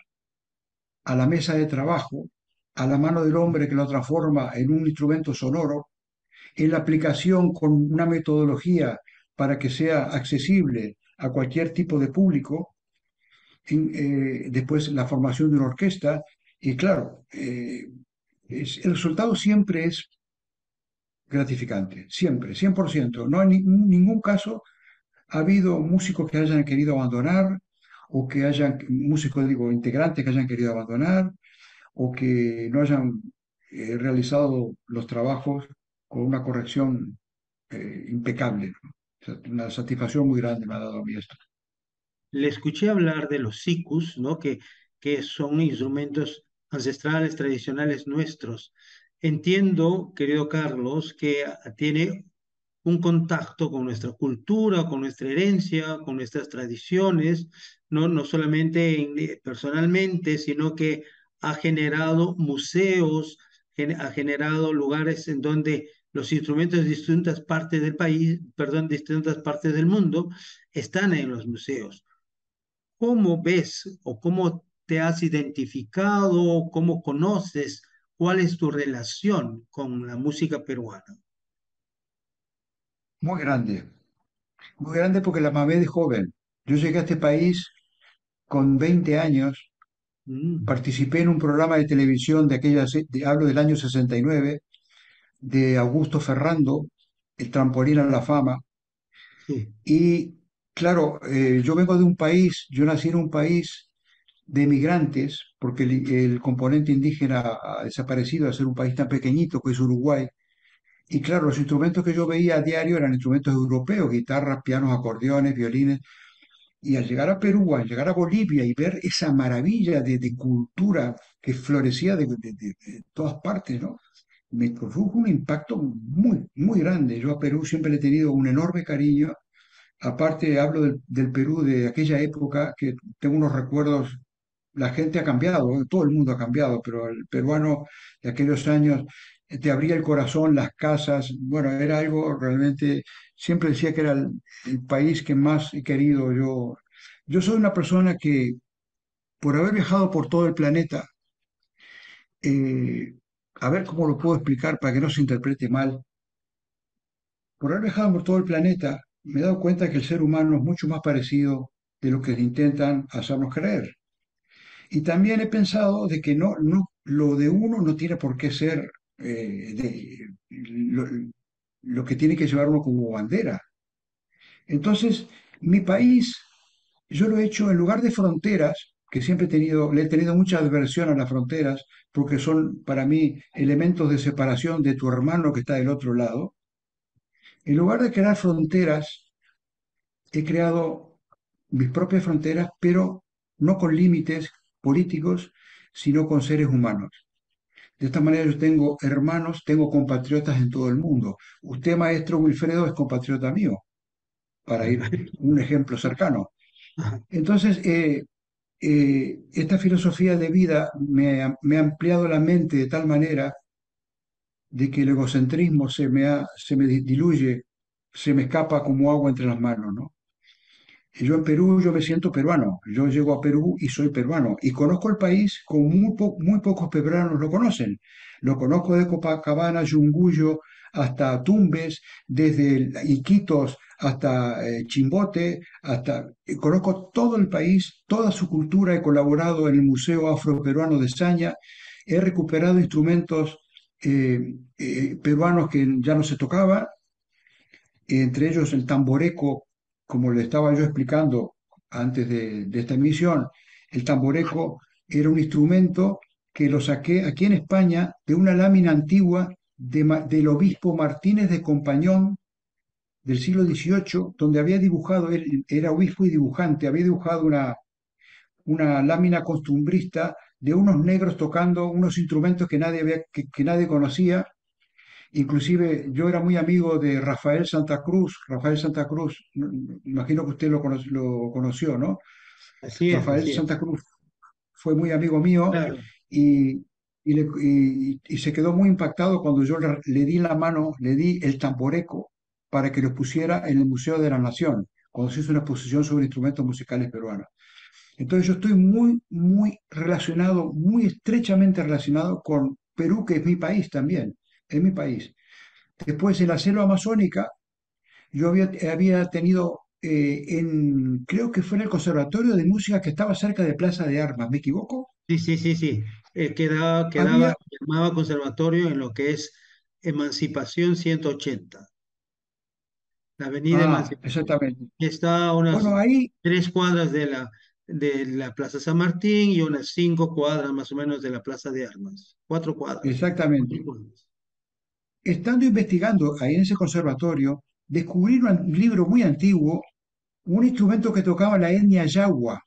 a la mesa de trabajo, a la mano del hombre que lo transforma en un instrumento sonoro, en la aplicación con una metodología para que sea accesible a cualquier tipo de público, después la formación de una orquesta, y claro, el resultado siempre es gratificante, siempre, 100%. No hay ningún caso ha habido músicos que hayan querido abandonar, o que hayan, músicos, digo, integrantes que hayan querido abandonar, o que no hayan realizado los trabajos con una corrección impecable, ¿no? O sea, una satisfacción muy grande me ha dado a mí esto. Le escuché hablar de los sikus, ¿no? Que son instrumentos ancestrales, tradicionales nuestros. Entiendo, querido Carlos, que tiene un contacto con nuestra cultura, con nuestra herencia, con nuestras tradiciones, no solamente personalmente, sino que ha generado museos, ha generado lugares en donde los instrumentos de distintas partes del país, perdón, distintas partes del mundo, están en los museos. ¿Cómo ves o cómo te has identificado, cómo conoces, cuál es tu relación con la música peruana? Muy grande porque la mamé de joven. Yo llegué a este país con 20 años, Mm, participé en un programa de televisión de hablo del año 69, de Augusto Ferrando, El trampolín a la fama. sí. Y claro, yo vengo de un país, yo nací en un país de migrantes, porque el componente indígena ha desaparecido al ser un país tan pequeñito que es Uruguay. Y claro, los instrumentos que yo veía a diario eran instrumentos europeos, guitarras, pianos, acordeones, violines. Y al llegar a Perú, al llegar a Bolivia y ver esa maravilla de cultura que florecía de todas partes, ¿no? Me produjo un impacto muy, muy grande. Yo a Perú siempre le he tenido un enorme cariño. Aparte, hablo del Perú de aquella época, que tengo unos recuerdos. La gente ha cambiado, ¿eh? Todo el mundo ha cambiado, pero el peruano de aquellos años te abría el corazón, las casas. Bueno, era algo realmente. Siempre decía que era el país que más he querido. Yo soy una persona que, por haber viajado por todo el planeta, eh, a ver cómo lo puedo explicar para que no se interprete mal. Por haber viajado por todo el planeta, me he dado cuenta que el ser humano es mucho más parecido de lo que intentan hacernos creer. Y también he pensado de que lo de uno no tiene por qué ser lo, lo que tiene que llevar uno como bandera. Entonces, mi país, yo lo he hecho en lugar de fronteras, que siempre le he tenido mucha adversión a las fronteras, porque son para mí elementos de separación de tu hermano que está del otro lado. En lugar de crear fronteras, he creado mis propias fronteras, pero no con límites políticos, sino con seres humanos. De esta manera yo tengo hermanos, tengo compatriotas en todo el mundo. Usted, maestro Wilfredo, es compatriota mío, para ir un ejemplo cercano. Entonces, esta filosofía de vida me ha ampliado la mente de tal manera de que el egocentrismo se me diluye, se me escapa como agua entre las manos, ¿no? Y yo en Perú, yo me siento peruano. Yo llego a Perú y soy peruano. Y conozco el país como muy pocos peruanos lo conocen. Lo conozco de Copacabana, Yunguyo, hasta Tumbes, desde Iquitos hasta Chimbote, conozco todo el país, toda su cultura. He colaborado en el Museo Afroperuano de Saña. He recuperado instrumentos peruanos que ya no se tocaban, entre ellos el tamboreco, como le estaba yo explicando antes de esta emisión. El tamboreco era un instrumento que lo saqué aquí en España de una lámina antigua del obispo Martínez de Compañón del siglo XVIII, donde había dibujado, él era obispo y dibujante, había dibujado una lámina costumbrista de unos negros tocando unos instrumentos que nadie conocía. Inclusive yo era muy amigo de Rafael Santa Cruz. Rafael Santa Cruz, imagino que usted lo conoció, ¿no? Rafael Así Santa es, Cruz fue muy amigo mío claro. y, y se quedó muy impactado cuando yo le di la mano, le di el tamboreco para que lo pusiera en el Museo de la Nación, cuando se hizo una exposición sobre instrumentos musicales peruanos. Entonces yo estoy muy relacionado, muy estrechamente relacionado con Perú, que es mi país también, es mi país. Después, en la selva amazónica, yo había tenido, creo que fue en el Conservatorio de Música que estaba cerca de Plaza de Armas, ¿me equivoco? Sí. Había, Llamaba conservatorio en lo que es Emancipación 180, la avenida Emancipación. exactamente. Y está a unas Bueno, ahí, 3 cuadras de la Plaza San Martín y unas 5 cuadras más o menos de la Plaza de Armas. 4 cuadras. exactamente. 4 cuadras. Estando investigando ahí en ese conservatorio, descubrí un libro muy antiguo, un instrumento que tocaba la etnia Yagua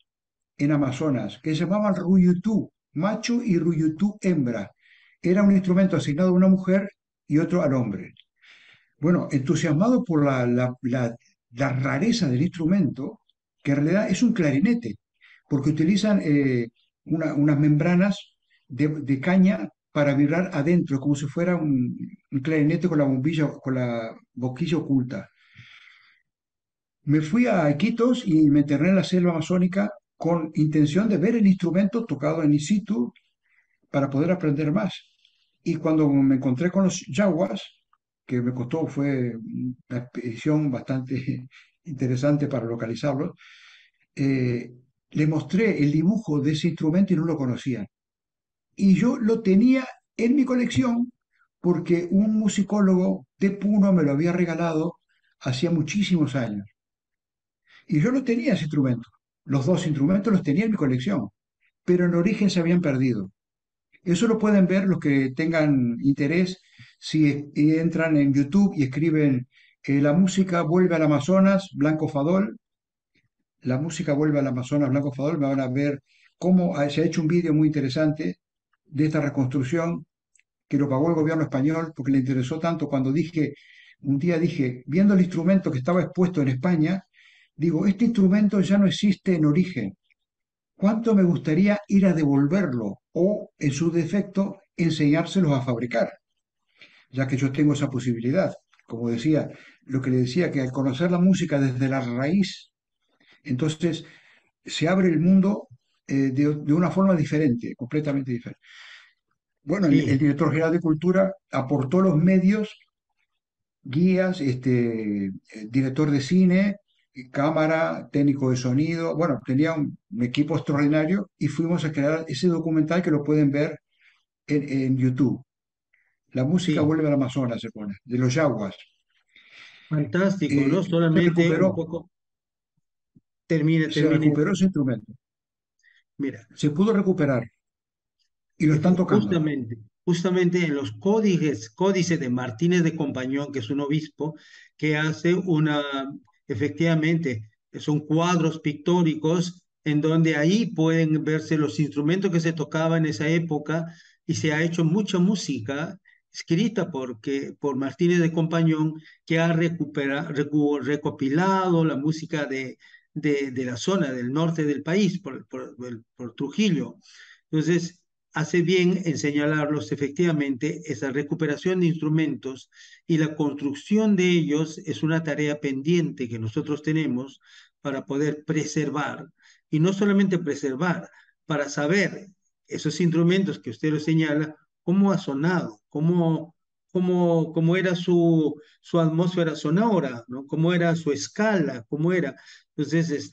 en Amazonas, que se llamaba el ruyutú, macho y ruyutú hembra. Era un instrumento asignado a una mujer y otro al hombre. Bueno, entusiasmado por la rareza del instrumento, que en realidad es un clarinete, porque utilizan unas membranas de caña para vibrar adentro, como si fuera un clarinete con la bombilla, con la boquilla oculta. Me fui a Iquitos y me interné en la selva amazónica con intención de ver el instrumento tocado en in situ para poder aprender más. Y cuando me encontré con los yaguas, que me costó, fue una expedición bastante interesante para localizarlos, eh, le mostré el dibujo de ese instrumento y no lo conocían. Y yo lo tenía en mi colección porque un musicólogo de Puno me lo había regalado hacía muchísimos años. Y yo no tenía ese instrumento. Los dos instrumentos los tenía en mi colección, pero en origen se habían perdido. Eso lo pueden ver los que tengan interés si entran en YouTube y escriben La música vuelve al Amazonas, Blanco Fadol. La música vuelve al Amazonas, Blanco Fadol. Me van a ver cómo se ha hecho un vídeo muy interesante de esta reconstrucción que lo pagó el gobierno español porque le interesó tanto cuando un día dije, viendo el instrumento que estaba expuesto en España, digo, este instrumento ya no existe en origen. ¿Cuánto me gustaría ir a devolverlo o, en su defecto, enseñárselos a fabricar? Ya que yo tengo esa posibilidad. Como decía, lo que le decía, que al conocer la música desde la raíz, entonces se abre el mundo de una forma diferente, completamente diferente. Bueno, el Sí, director general de Cultura aportó los medios, guías, director de cine, cámara, técnico de sonido. Bueno, tenía un equipo extraordinario y fuimos a crear ese documental que lo pueden ver en YouTube. La música sí. vuelve al Amazonas, se pone, de los yaguas. Fantástico, ¿no? Se Solamente un recuperó, poco. Termine, se termine. recuperó ese instrumento. Mira, Se pudo recuperar y lo están tocando. justamente en los códices de Martínez de Compañón, que es un obispo, que hace efectivamente, son cuadros pictóricos en donde ahí pueden verse los instrumentos que se tocaban en esa época y se ha hecho mucha música escrita por Martínez de Compañón, que ha recopilado la música de la zona del norte del país, por Trujillo. Entonces, hace bien en señalarlos, efectivamente, esa recuperación de instrumentos y la construcción de ellos es una tarea pendiente que nosotros tenemos para poder preservar, y no solamente preservar, para saber esos instrumentos que usted lo señala, cómo ha sonado, cómo era su atmósfera sonora, ¿no? Cómo era su escala, cómo era. Entonces,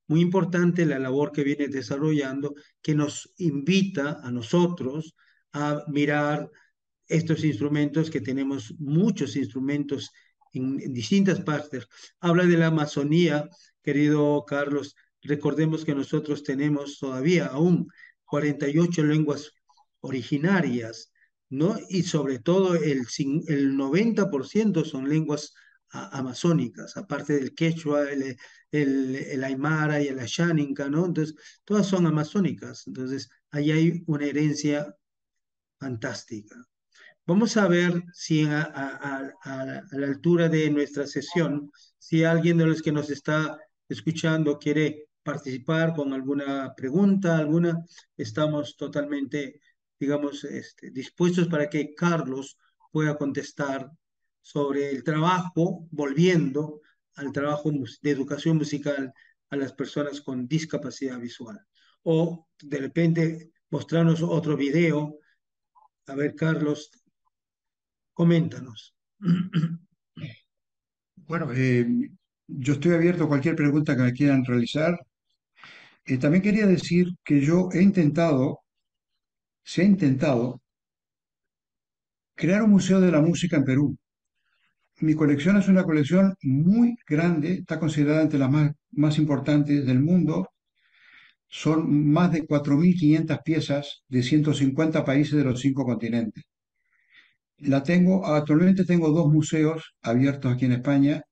muy importante la labor que viene desarrollando, que nos invita a nosotros a mirar estos instrumentos, que tenemos muchos instrumentos en distintas partes. Habla de la Amazonía, querido Carlos. Recordemos que nosotros tenemos todavía aún 48 lenguas originarias, ¿no? Y sobre todo el 90% son lenguas amazónicas, aparte del quechua, el aymara y el asháninca, ¿no? Entonces, todas son amazónicas. Entonces, ahí hay una herencia fantástica. Vamos a ver si a la altura de nuestra sesión, si alguien de los que nos está escuchando quiere participar con alguna pregunta, estamos totalmente, digamos, dispuestos para que Carlos pueda contestar sobre el trabajo, volviendo al trabajo de educación musical a las personas con discapacidad visual. O de repente mostrarnos otro video. A ver, Carlos, coméntanos. Bueno, yo estoy abierto a cualquier pregunta que me quieran realizar. También quería decir que se ha intentado crear un museo de la música en Perú. Mi colección es una colección muy grande, está considerada entre las más importantes del mundo. Son más de 4.500 piezas de 150 países de los 5 continentes. Actualmente tengo 2 museos abiertos aquí en España,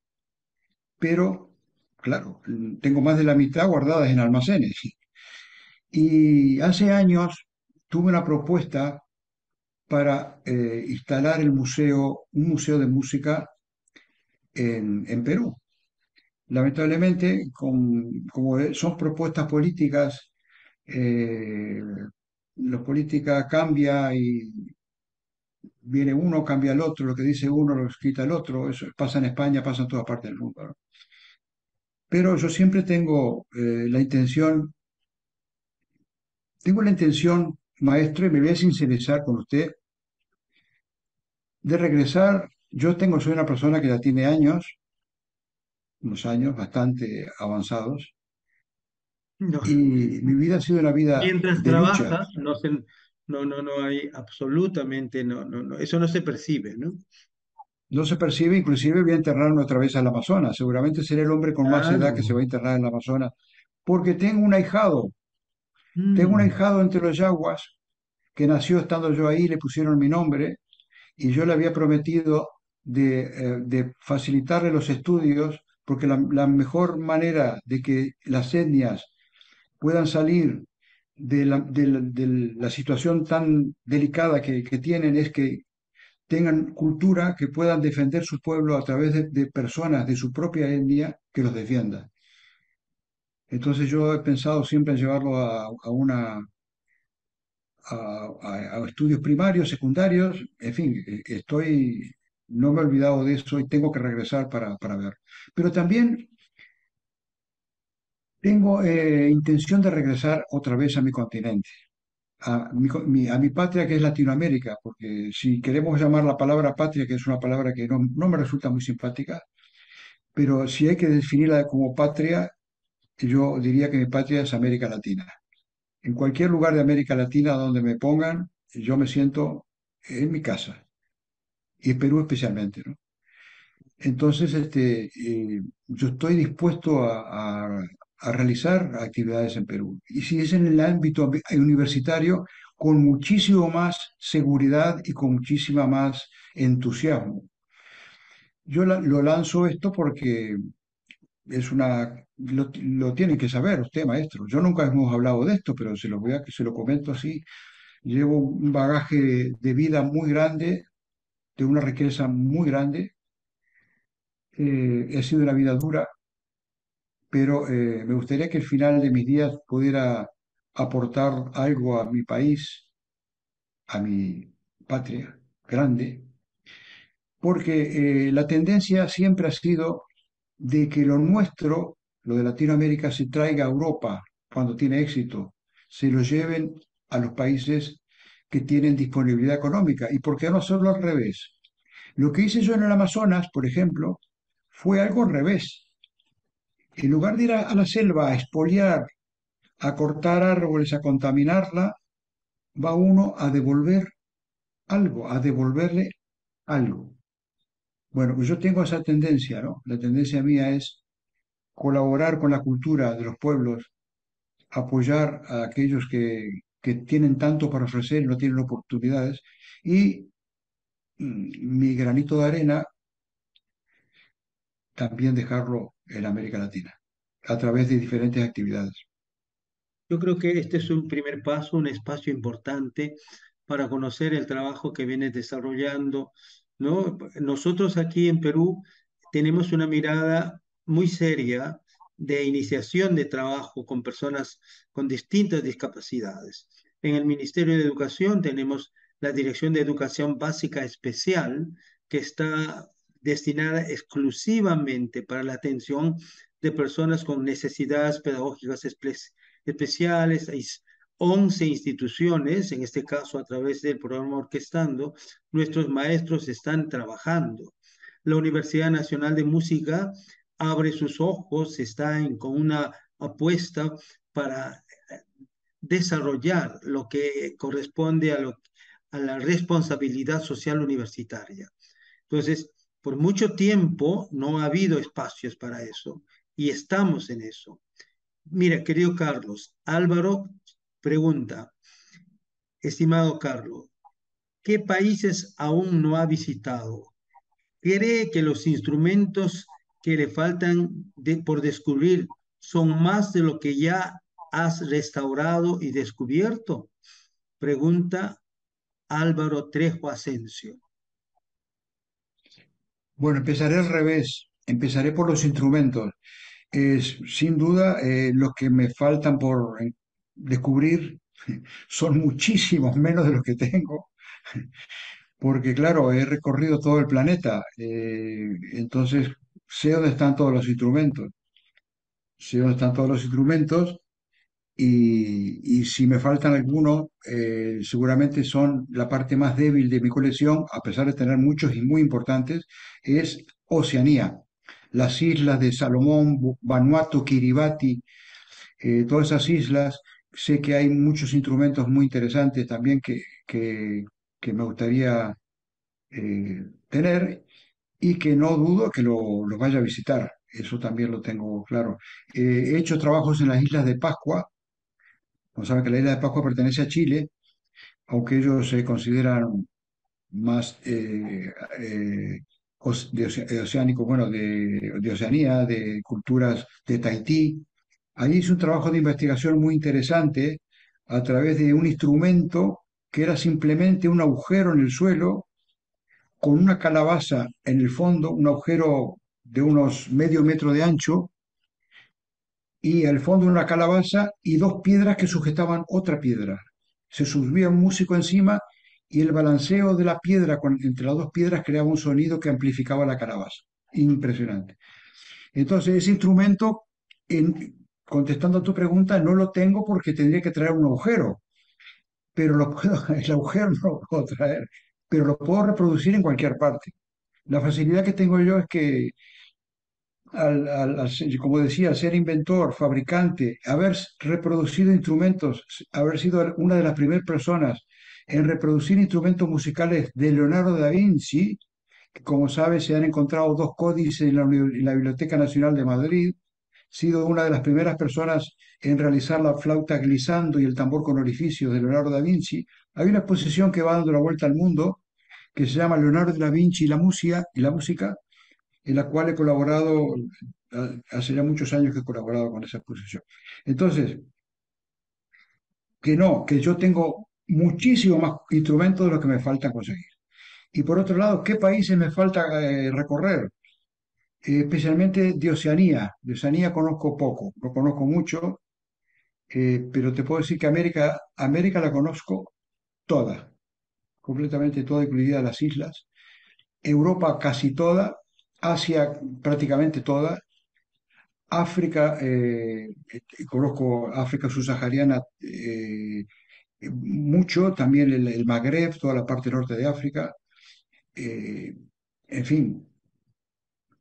pero claro, tengo más de la mitad guardadas en almacenes. Y hace años tuve una propuesta para instalar un museo de música en Perú. Lamentablemente, como son propuestas políticas, eh, la política cambia y viene uno, cambia el otro, lo que dice uno lo quita el otro, eso pasa en España, pasa en todas partes del mundo, ¿no? Pero yo siempre tengo la intención, maestro, y me voy a sincerizar con usted, de regresar. Soy una persona que ya tiene unos años bastante avanzados, No, y mi vida ha sido una vida mientras de lucha. trabaja, no hay absolutamente, no, eso no se percibe, ¿no? No se percibe, inclusive voy a internarme otra vez al Amazonas. Seguramente seré el hombre con más edad que se Claro. va a internar en el Amazonas, porque tengo un Mm, ahijado entre los yaguas que nació estando yo ahí, le pusieron mi nombre, y yo le había prometido de facilitarle los estudios, porque la mejor manera de que las etnias puedan salir de la situación tan delicada que tienen es que tengan cultura, que puedan defender su pueblo a través de personas de su propia etnia que los defiendan. Entonces yo he pensado siempre en llevarlo a estudios primarios, secundarios, en fin, no me he olvidado de eso y tengo que regresar para ver. Pero también tengo intención de regresar otra vez a mi continente, a mi patria, que es Latinoamérica, porque si queremos llamar la palabra patria, que es una palabra que no me resulta muy simpática, pero si hay que definirla como patria, yo diría que mi patria es América Latina. En cualquier lugar de América Latina donde me pongan, yo me siento en mi casa, y en Perú especialmente, ¿no? Entonces, yo estoy dispuesto a realizar actividades en Perú. Y si es en el ámbito universitario, con muchísimo más seguridad y con muchísima más entusiasmo. Lo lanzo esto porque lo tienen que saber usted, maestro. Yo nunca hemos hablado de esto, pero se lo comento así. Llevo un bagaje de vida muy grande, de una riqueza muy grande. He sido una vida dura, pero me gustaría que al final de mis días pudiera aportar algo a mi país, a mi patria grande, porque la tendencia siempre ha sido de que lo nuestro lo de Latinoamérica se traiga a Europa cuando tiene éxito, se lo lleven a los países que tienen disponibilidad económica. ¿Y por qué no hacerlo al revés? Lo que hice yo en el Amazonas, por ejemplo, fue algo al revés. En lugar de ir a la selva a expoliar, a cortar árboles, a contaminarla, va uno a devolver algo, a devolverle algo. Bueno, pues yo tengo esa tendencia, ¿no? La tendencia mía es colaborar con la cultura de los pueblos, apoyar a aquellos que tienen tanto para ofrecer y no tienen oportunidades, y mi granito de arena también dejarlo en América Latina, a través de diferentes actividades. Yo creo que este es un primer paso, un espacio importante para conocer el trabajo que vienes desarrollando, ¿no? Nosotros aquí en Perú tenemos una mirada muy seria de iniciación de trabajo con personas con distintas discapacidades. En el Ministerio de Educación tenemos la Dirección de Educación Básica Especial, que está destinada exclusivamente para la atención de personas con necesidades pedagógicas especiales. Hay 11 instituciones, en este caso a través del programa Orquestando, nuestros maestros están trabajando. La Universidad Nacional de Música abre sus ojos, con una apuesta para desarrollar lo que corresponde a la responsabilidad social universitaria. Entonces, por mucho tiempo no ha habido espacios para eso y estamos en eso. Mira, querido Carlos, Álvaro pregunta, estimado Carlos, ¿qué países aún no ha visitado? ¿Cree que los instrumentos que le faltan por descubrir son más de lo que ya has restaurado y descubierto? Pregunta Álvaro Trejo Asensio. Bueno, empezaré al revés, empezaré por los instrumentos. Sin duda, los que me faltan por descubrir son muchísimos menos de los que tengo, porque claro, he recorrido todo el planeta, entonces sé dónde están todos los instrumentos, sé dónde están todos los instrumentos y si me faltan algunos, seguramente son la parte más débil de mi colección, a pesar de tener muchos y muy importantes, es Oceanía. Las islas de Salomón, Vanuatu, Kiribati, todas esas islas, sé que hay muchos instrumentos muy interesantes también que me gustaría tener y que no dudo que lo vaya a visitar. Eso también lo tengo claro. He hecho trabajos en las Islas de Pascua. Como saben que la isla de Pascua pertenece a Chile, aunque ellos se consideran más oceánicos, bueno, de Oceanía, de culturas de Tahití. Ahí hice un trabajo de investigación muy interesante a través de un instrumento que era simplemente un agujero en el suelo con una calabaza en el fondo, un agujero de unos medio metro de ancho, y al fondo una calabaza y dos piedras que sujetaban otra piedra. Se subía un músico encima y el balanceo de la piedra entre las dos piedras creaba un sonido que amplificaba la calabaza. Impresionante. Entonces, ese instrumento, contestando a tu pregunta, no lo tengo porque tendría que traer un agujero, pero el agujero no lo puedo traer, pero lo puedo reproducir en cualquier parte. La facilidad que tengo yo es que como decía, ser inventor, fabricante, haber reproducido instrumentos, haber sido una de las primeras personas en reproducir instrumentos musicales de Leonardo da Vinci, que como sabes se han encontrado dos códices en la Biblioteca Nacional de Madrid, sido una de las primeras personas en realizar la flauta glissando y el tambor con orificios de Leonardo da Vinci. Hay una exposición que va dando la vuelta al mundo que se llama Leonardo da Vinci y la música, en la cual he colaborado, hace ya muchos años que he colaborado con esa exposición. Entonces, que no, que yo tengo muchísimo más instrumentos de los que me falta conseguir. Y por otro lado, ¿qué países me falta recorrer? Especialmente de Oceanía. De Oceanía conozco poco, no conozco mucho, pero te puedo decir que América la conozco toda, completamente toda, incluidas las islas. Europa casi toda, Asia prácticamente toda, África, conozco África subsahariana mucho, también el Magreb, toda la parte norte de África. eh, en fin,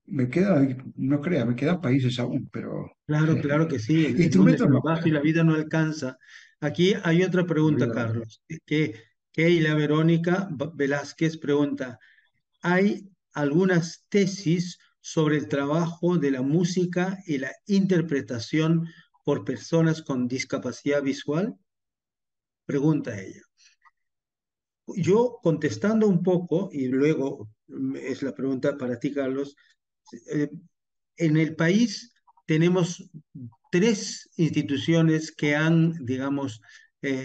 me queda, no crea, me quedan países aún, pero Claro, claro que sí, el mundo es instrumentos muy no. vasto y la vida no alcanza. Aquí hay otra La pregunta, vida no. Carlos, que la Verónica Velázquez pregunta, ¿hay algunas tesis sobre el trabajo de la música y la interpretación por personas con discapacidad visual? Pregunta ella. Yo contestando un poco, y luego es la pregunta para ti, Carlos, eh, en el país tenemos tres instituciones que han, digamos,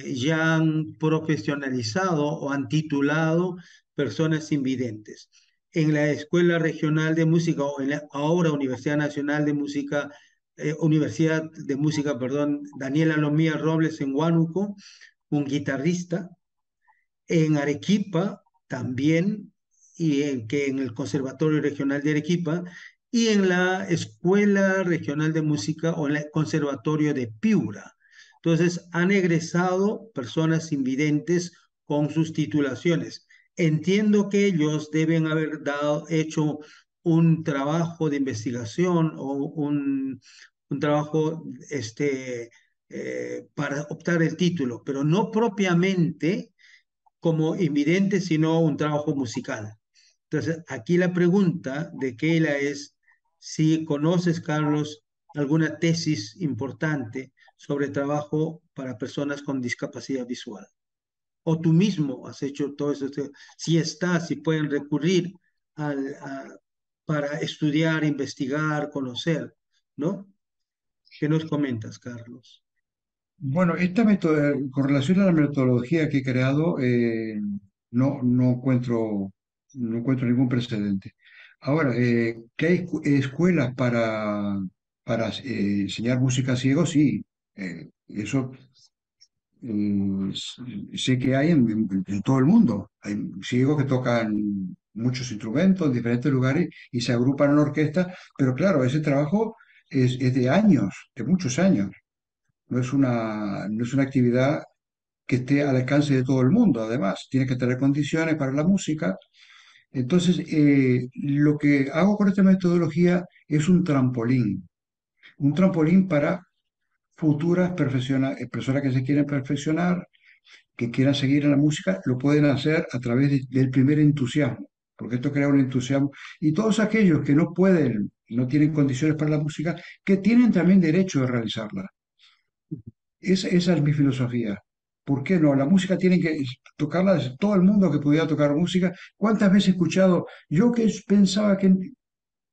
ya han profesionalizado o han titulado personas invidentes. En la Escuela Regional de Música o en la ahora Universidad Nacional de Música, Universidad de Música, perdón, Daniela Lomía Robles en Huánuco, un guitarrista, en Arequipa también, y que en el Conservatorio Regional de Arequipa, y en la Escuela Regional de Música o en el Conservatorio de Piura. Entonces, han egresado personas invidentes con sus titulaciones. Entiendo que ellos deben haber hecho un trabajo de investigación o un trabajo para optar el título, pero no propiamente como invidente, sino un trabajo musical. Entonces, aquí la pregunta de Keila es si conoces, Carlos, alguna tesis importante sobre trabajo para personas con discapacidad visual. O tú mismo has hecho todo eso. Si estás, si pueden recurrir al, a, para estudiar, investigar, conocer, ¿no? ¿Qué nos comentas, Carlos? Bueno, con relación a la metodología que he creado, no encuentro ningún precedente. Ahora, ¿que hay escuelas para enseñar música a ciegos? Sí, eso sé que hay en todo el mundo. Hay ciegos que tocan muchos instrumentos en diferentes lugares y se agrupan en orquesta, pero claro, ese trabajo es de años, de muchos años. No es una actividad que esté al alcance de todo el mundo, además. Tiene que tener condiciones para la música. Entonces, lo que hago con esta metodología es un trampolín para futuras personas que se quieren perfeccionar, que quieran seguir en la música, lo pueden hacer a través del primer entusiasmo, porque esto crea un entusiasmo. Y todos aquellos que no pueden, no tienen condiciones para la música, que tienen también derecho de realizarla. Esa es mi filosofía. ¿Por qué no? La música tiene que tocarla desde todo el mundo que pudiera tocar música. ¿Cuántas veces he escuchado yo que pensaba que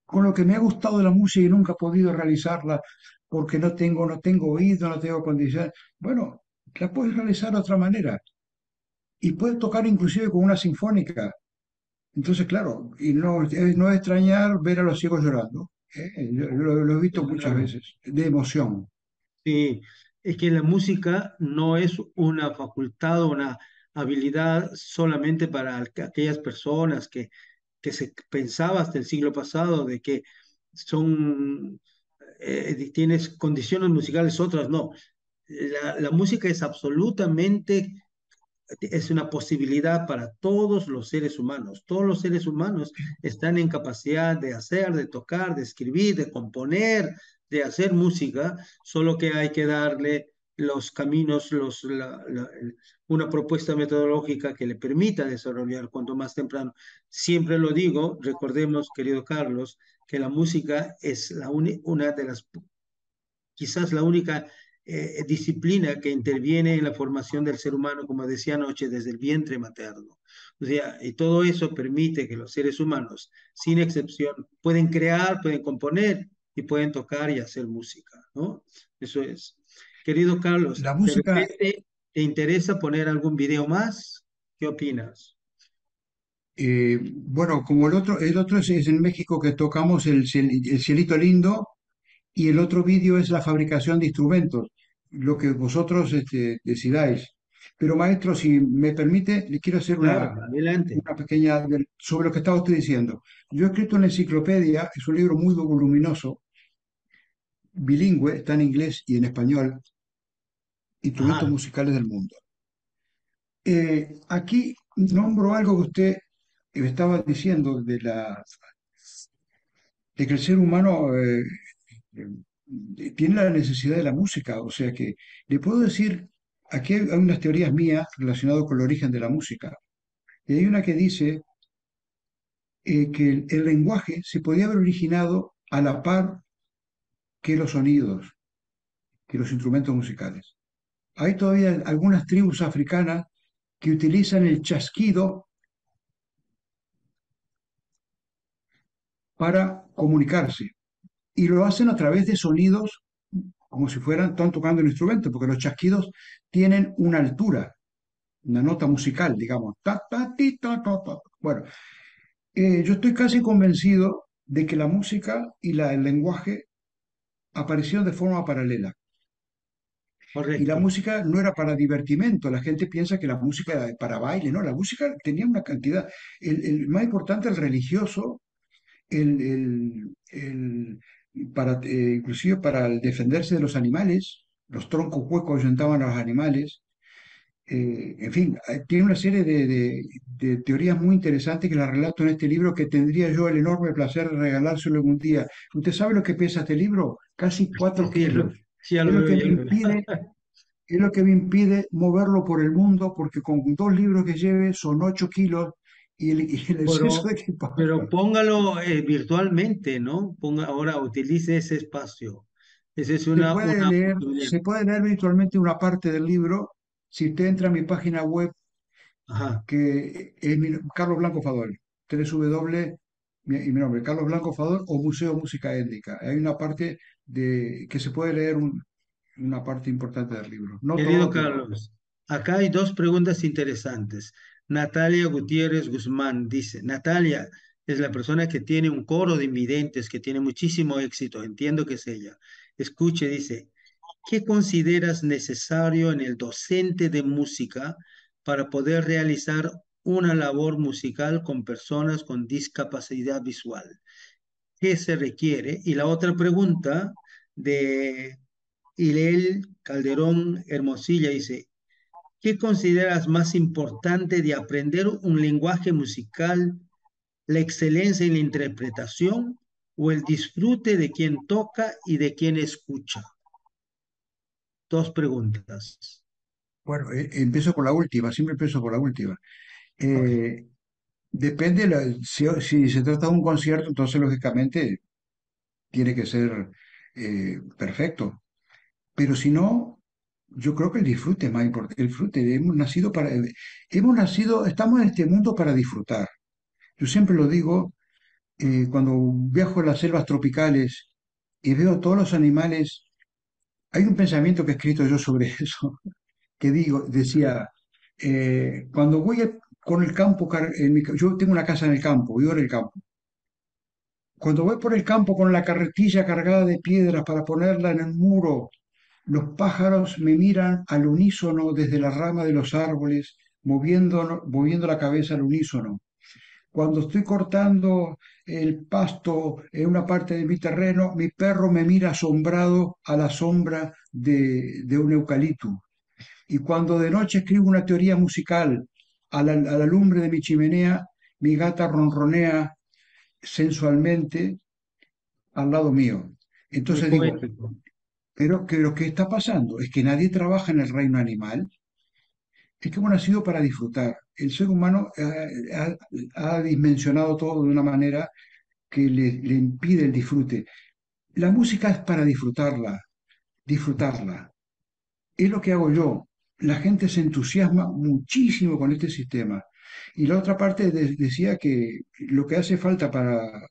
con lo que me ha gustado de la música y nunca he podido realizarla porque no tengo oído, no tengo condiciones? Bueno, la puedes realizar de otra manera y puedes tocar inclusive con una sinfónica. Entonces, claro, y no es extrañar ver a los ciegos llorando. Yo lo he visto muchas Claro. veces, de emoción. Sí, es que la música no es una facultad o una habilidad solamente para aquellas personas que se pensaba hasta el siglo pasado de que son, tienes condiciones musicales, otras no. La música es absolutamente, es una posibilidad para todos los seres humanos. Todos los seres humanos están en capacidad de hacer, de tocar, de escribir, de componer, de hacer música, solo que hay que darle los caminos, una propuesta metodológica que le permita desarrollar cuanto más temprano. Siempre lo digo, recordemos, querido Carlos, que la música es una de las, quizás la única disciplina que interviene en la formación del ser humano, como decía anoche, desde el vientre materno. O sea, y todo eso permite que los seres humanos, sin excepción, pueden crear, pueden componer y pueden tocar y hacer música, ¿no? Eso es. Querido Carlos, La ¿de música, repente te interesa poner algún video más? ¿Qué opinas? bueno, como el otro es en México que tocamos el Cielito Lindo y el otro vídeo es la fabricación de instrumentos, lo que vosotros decidáis. Pero maestro, si me permite, le quiero hacer Claro, adelante. una pequeña sobre lo que estaba usted diciendo. Yo he escrito una enciclopedia, es un libro muy voluminoso, bilingüe, está en inglés y en español, instrumentos Ajá, musicales del mundo. Aquí nombro algo que usted estaba diciendo de que el ser humano tiene la necesidad de la música. O sea que le puedo decir, aquí hay unas teorías mías relacionadas con el origen de la música. Y hay una que dice que el lenguaje se podía haber originado a la par que los sonidos, que los instrumentos musicales. Hay todavía algunas tribus africanas que utilizan el chasquido para comunicarse y lo hacen a través de sonidos como si fueran, están tocando el instrumento, porque los chasquidos tienen una altura, una nota musical, digamos. Ta, ta, ti, ta, ta, ta. Bueno, yo estoy casi convencido de que la música y el lenguaje aparecieron de forma paralela. Y la correcto. música no era para divertimento, la gente piensa que la música era para baile, no, la música tenía una cantidad, más importante, el religioso, para, inclusive para el defenderse de los animales, los troncos huecos ayuntaban a los animales, en fin, tiene una serie de teorías muy interesantes que las relato en este libro que tendría yo el enorme placer de regalárselo algún día. ¿Usted sabe lo que pesa este libro? Casi Sí, 4 sí, kilos. sí, ya Es lo lo veo, que ya me lo veo. impide, es lo que me impide moverlo por el mundo, porque con 2 libros que lleve son 8 kilos y el exceso de Pero, equipaje. pero póngalo virtualmente, ¿no? Ahora utilice ese espacio. Esa es una posibilidad. Se puede leer virtualmente una parte del libro si usted entra a mi página web, Ajá. que es Carlos Blanco Fadol, www, y mi nombre, Carlos Blanco Fadol o Museo Música Étnica. Hay una parte que se puede leer una parte importante del libro. No Querido todo, pero Carlos, acá hay dos preguntas interesantes. Natalia Gutiérrez Guzmán dice, Natalia es la persona que tiene un coro de invidentes, que tiene muchísimo éxito, entiendo que es ella. Escuche, dice, ¿qué consideras necesario en el docente de música para poder realizar una labor musical con personas con discapacidad visual? ¿Qué se requiere? Y la otra pregunta de Ilel Calderón Hermosilla dice, ¿qué consideras más importante de aprender un lenguaje musical, la excelencia en la interpretación o el disfrute de quien toca y de quien escucha? Dos preguntas. bueno, empiezo por la última, siempre empiezo por la última. Ok. Eh, Depende, si se trata de un concierto, entonces lógicamente tiene que ser perfecto. Pero si no, yo creo que el disfrute es más importante. El disfrute, estamos en este mundo para disfrutar. Yo siempre lo digo, cuando viajo a las selvas tropicales y veo todos los animales, hay un pensamiento que he escrito yo sobre eso, que decía, cuando con el campo, yo tengo una casa en el campo, vivo en el campo. Cuando voy por el campo con la carretilla cargada de piedras para ponerla en el muro, los pájaros me miran al unísono desde la rama de los árboles, moviendo la cabeza al unísono. Cuando estoy cortando el pasto en una parte de mi terreno, mi perro me mira asombrado a la sombra de un eucalipto. Y cuando de noche escribo una teoría musical a la lumbre de mi chimenea, mi gata ronronea sensualmente al lado mío. Muy Entonces digo, poético. pero que lo que está pasando es que nadie trabaja en el reino animal, es que hemos nacido para disfrutar. El ser humano ha dimensionado todo de una manera que le impide el disfrute. La música es para disfrutarla, disfrutarla. Es lo que hago yo. La gente se entusiasma muchísimo con este sistema. Y la otra parte decía que lo que hace falta para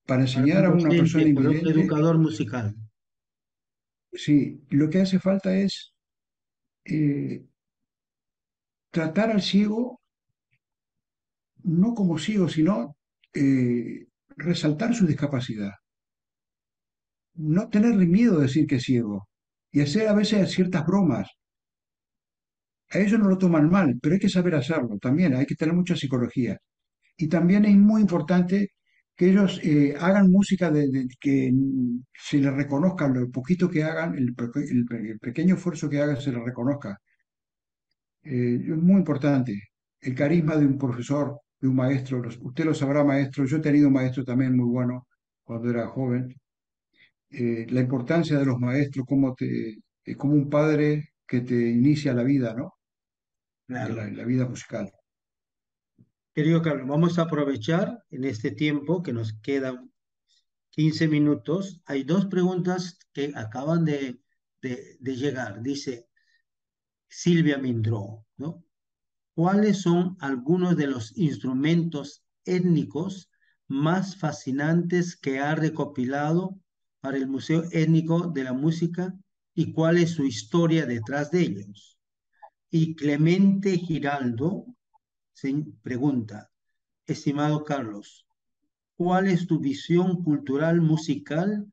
Para enseñar un a una persona docente, para un invidente, educador musical. sí, lo que hace falta es eh, tratar al ciego no como ciego, sino resaltar su discapacidad. No tenerle miedo a decir que es ciego y hacer a veces ciertas bromas. A ellos no lo toman mal, pero hay que saber hacerlo también, hay que tener mucha psicología. Y también es muy importante que ellos hagan música que se les reconozca, lo poquito que hagan, el pequeño esfuerzo que hagan se les reconozca. Es muy importante. El carisma de un profesor, de un maestro, usted lo sabrá, maestro, yo he tenido un maestro también muy bueno cuando era joven. La importancia de los maestros, como un padre que te inicia la vida, ¿no? Claro. La vida musical. Querido Carlos, vamos a aprovechar en este tiempo que nos quedan 15 minutos. Hay dos preguntas que acaban de llegar. Dice Silvia Mindró, ¿no? ¿Cuáles son algunos de los instrumentos étnicos más fascinantes que ha recopilado para el Museo Étnico de la Música y cuál es su historia detrás de ellos? Y Clemente Giraldo se pregunta, estimado Carlos, ¿cuál es tu visión cultural musical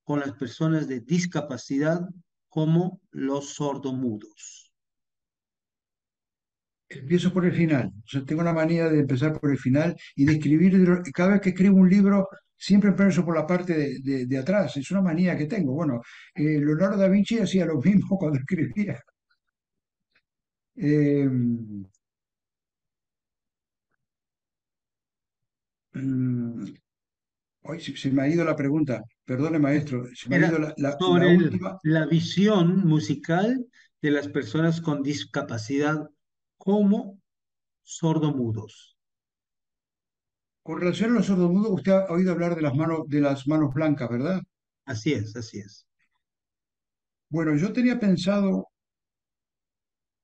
con las personas de discapacidad como los sordomudos? Empiezo por el final. O sea, tengo una manía de empezar por el final y de escribir. Cada vez que escribo un libro, siempre empiezo por la parte de atrás. Es una manía que tengo. Bueno, Leonardo da Vinci hacía lo mismo cuando escribía. Eh, mm, Hoy se me ha ido la pregunta. Perdone, maestro. Se me ha ido Era la sobre última. la visión musical de las personas con discapacidad como sordomudos. Con relación a los sordomudos, usted ha oído hablar de las manos blancas, ¿verdad? Así es, así es. Bueno, yo tenía pensado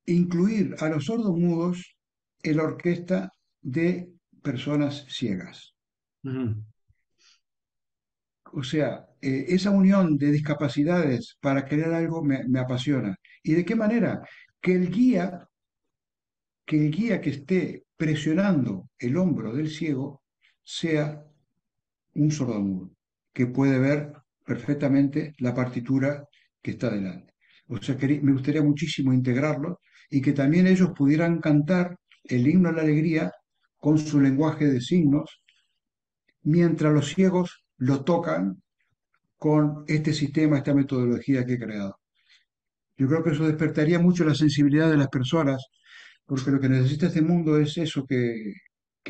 incluir a los sordomudos en la orquesta de personas ciegas. Ujú, O sea, esa unión de discapacidades para crear algo me apasiona. ¿Y de qué manera? Que el guía, que el guía que esté presionando el hombro del ciego sea un sordomudo, que puede ver perfectamente la partitura que está delante. O sea, me gustaría muchísimo integrarlo y que también ellos pudieran cantar el himno a la alegría con su lenguaje de signos, mientras los ciegos lo tocan con este sistema, esta metodología que he creado. Yo creo que eso despertaría mucho la sensibilidad de las personas, porque lo que necesita este mundo es eso, que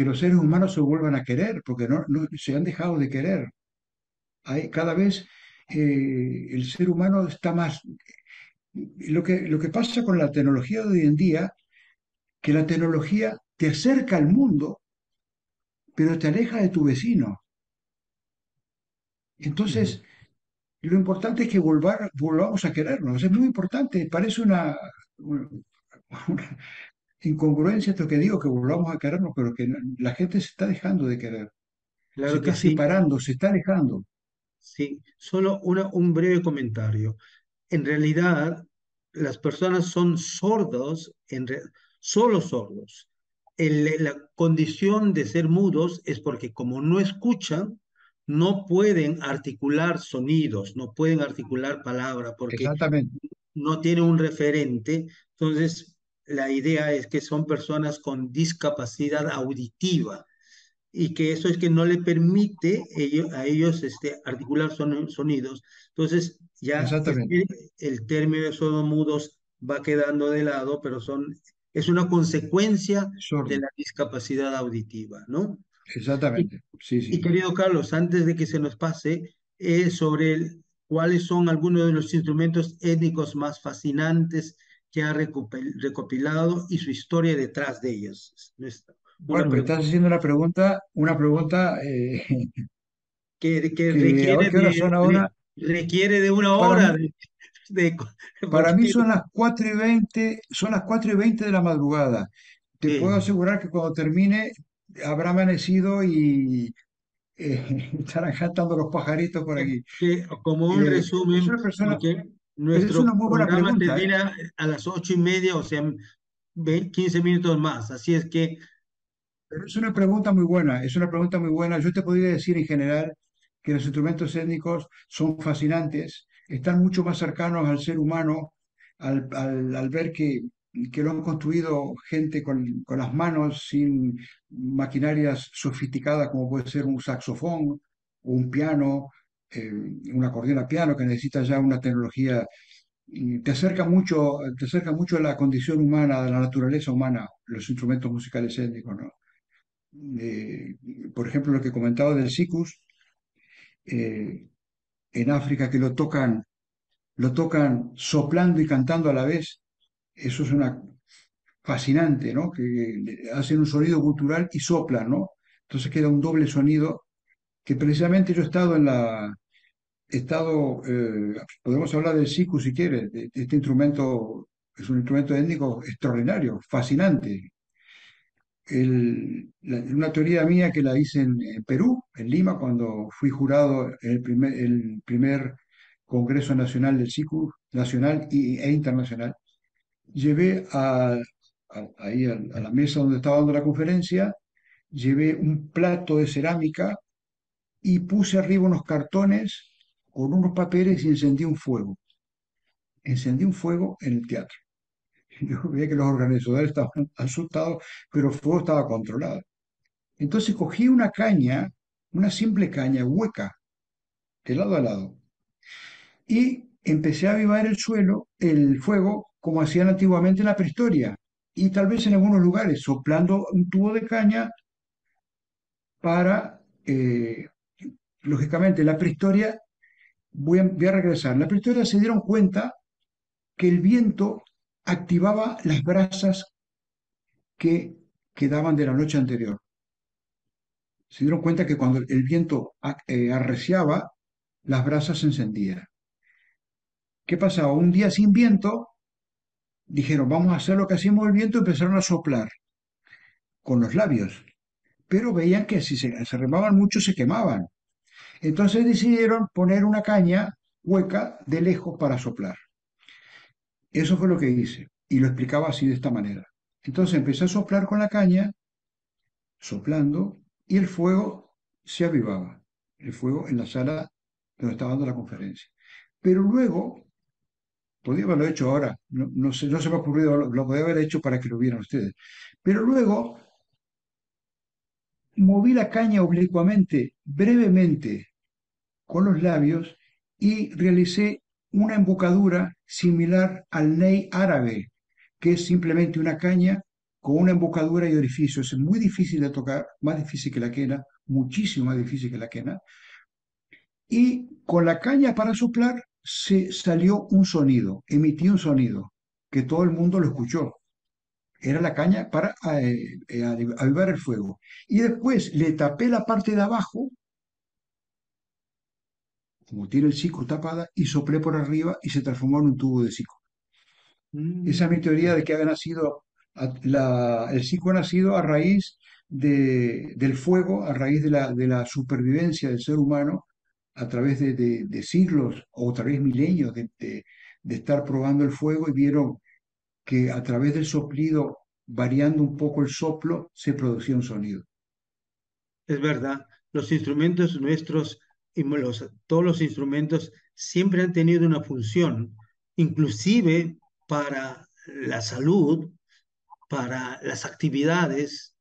los seres humanos se vuelvan a querer, porque no se han dejado de querer. Cada vez el ser humano está más... Lo que pasa con la tecnología de hoy en día, que la tecnología te acerca al mundo, pero te aleja de tu vecino. ujú. Entonces, lo importante es que volvamos a querernos. Es muy importante. Parece una incongruencia esto que digo, que volvamos a querernos, pero que la gente se está dejando de querer. Se Claro que está sí, separando, se está alejando. sí. Solo un breve comentario. En realidad, las personas son sordos, solo sordos. La condición de ser mudos es porque como no escuchan, no pueden articular sonidos, no pueden articular palabra, porque Exactamente, no tienen un referente. Entonces, la idea es que son personas con discapacidad auditiva y que eso es que no le permite a ellos articular sonidos. Entonces, ya exactamente. el término de sordomudos va quedando de lado, pero es una consecuencia de Sordo. la discapacidad auditiva, ¿no? Y, Exactamente. Sí, y sí. querido Carlos, antes de que se nos pase, sobre cuáles son algunos de los instrumentos étnicos más fascinantes que ha recopilado y su historia detrás de ellos. Una Bueno, me pregunta estás haciendo una pregunta que que ahora qué horas son ahora. requiere de una Para hora mí, de- para porque mí tiene, son las 4:20, son las 4:20 de la madrugada. Te puedo sí, asegurar que cuando termine habrá amanecido y estarán cantando los pajaritos por aquí. como un Es resumen, una persona, porque pero es una nuestro muy buena programa pregunta, ¿eh? termina a las 8:30, o sea, 15 minutos más. Así es que, Pero es una pregunta muy buena, es una pregunta muy buena. Yo te podría decir en general que los instrumentos étnicos son fascinantes, están mucho más cercanos al ser humano al ver que que lo han construido gente con las manos sin maquinarias sofisticadas como puede ser un saxofón o un piano, un acordeón a piano que necesita ya una tecnología y te acerca mucho a la condición humana, a la naturaleza humana, los instrumentos musicales étnicos, ¿no? Eh, por ejemplo, lo que comentaba del sikus, eh, en África que lo tocan soplando y cantando a la vez, eso es una fascinante, ¿no? Que hacen un sonido gutural y soplan, ¿no? Entonces queda un doble sonido que precisamente yo he estado, podemos hablar del sikus si quieres, este instrumento es un instrumento étnico extraordinario, fascinante. Una teoría mía que la hice en Perú, en Lima, cuando fui jurado en el primer Congreso Nacional del sikus, nacional e internacional, llevé ahí a la mesa donde estaba dando la conferencia, llevé un plato de cerámica y puse arriba unos cartones con unos papeles y encendí un fuego. Encendí un fuego en el teatro. Yo veía que los organizadores estaban asustados, pero el fuego estaba controlado. Entonces cogí una caña, una simple caña hueca, de lado a lado, y empecé a avivar el fuego, como hacían antiguamente en la prehistoria, y tal vez en algunos lugares, soplando un tubo de caña para, lógicamente, la prehistoria, voy a regresar, en la prehistoria se dieron cuenta que el viento activaba las brasas que quedaban de la noche anterior. Se dieron cuenta que cuando el viento arreciaba, las brasas se encendían. ¿Qué pasaba? Un día sin viento, dijeron, vamos a hacer lo que hacíamos el viento, y empezaron a soplar con los labios, pero veían que si se remaban mucho se quemaban. Entonces decidieron poner una caña hueca de lejos para soplar. Eso fue lo que hice y lo explicaba así de esta manera. Entonces empecé a soplar con la caña, soplando, y el fuego se avivaba, el fuego en la sala donde estaba dando la conferencia. Pero luego, podía haberlo hecho ahora, no se me ha ocurrido, lo podía haber hecho para que lo vieran ustedes. Pero luego moví la caña oblicuamente, brevemente, con los labios y realicé una embocadura similar al ney árabe, que es simplemente una caña con una embocadura y orificios. Es muy difícil de tocar, más difícil que la quena, muchísimo más difícil que la quena. Y con la caña para soplar se salió un sonido, emití un sonido, que todo el mundo lo escuchó. Era la caña para avivar el fuego. Y después le tapé la parte de abajo, como tiene el cico tapada, y soplé por arriba y se transformó en un tubo de cico. Esa es mi teoría de que ha nacido, el cico ha nacido a raíz del fuego, a raíz de la supervivencia del ser humano a través de siglos o tal vez milenios de estar probando el fuego y vieron que a través del soplido, variando un poco el soplo, se producía un sonido. Es verdad, los instrumentos nuestros, todos los instrumentos siempre han tenido una función, inclusive para la salud, para las actividades,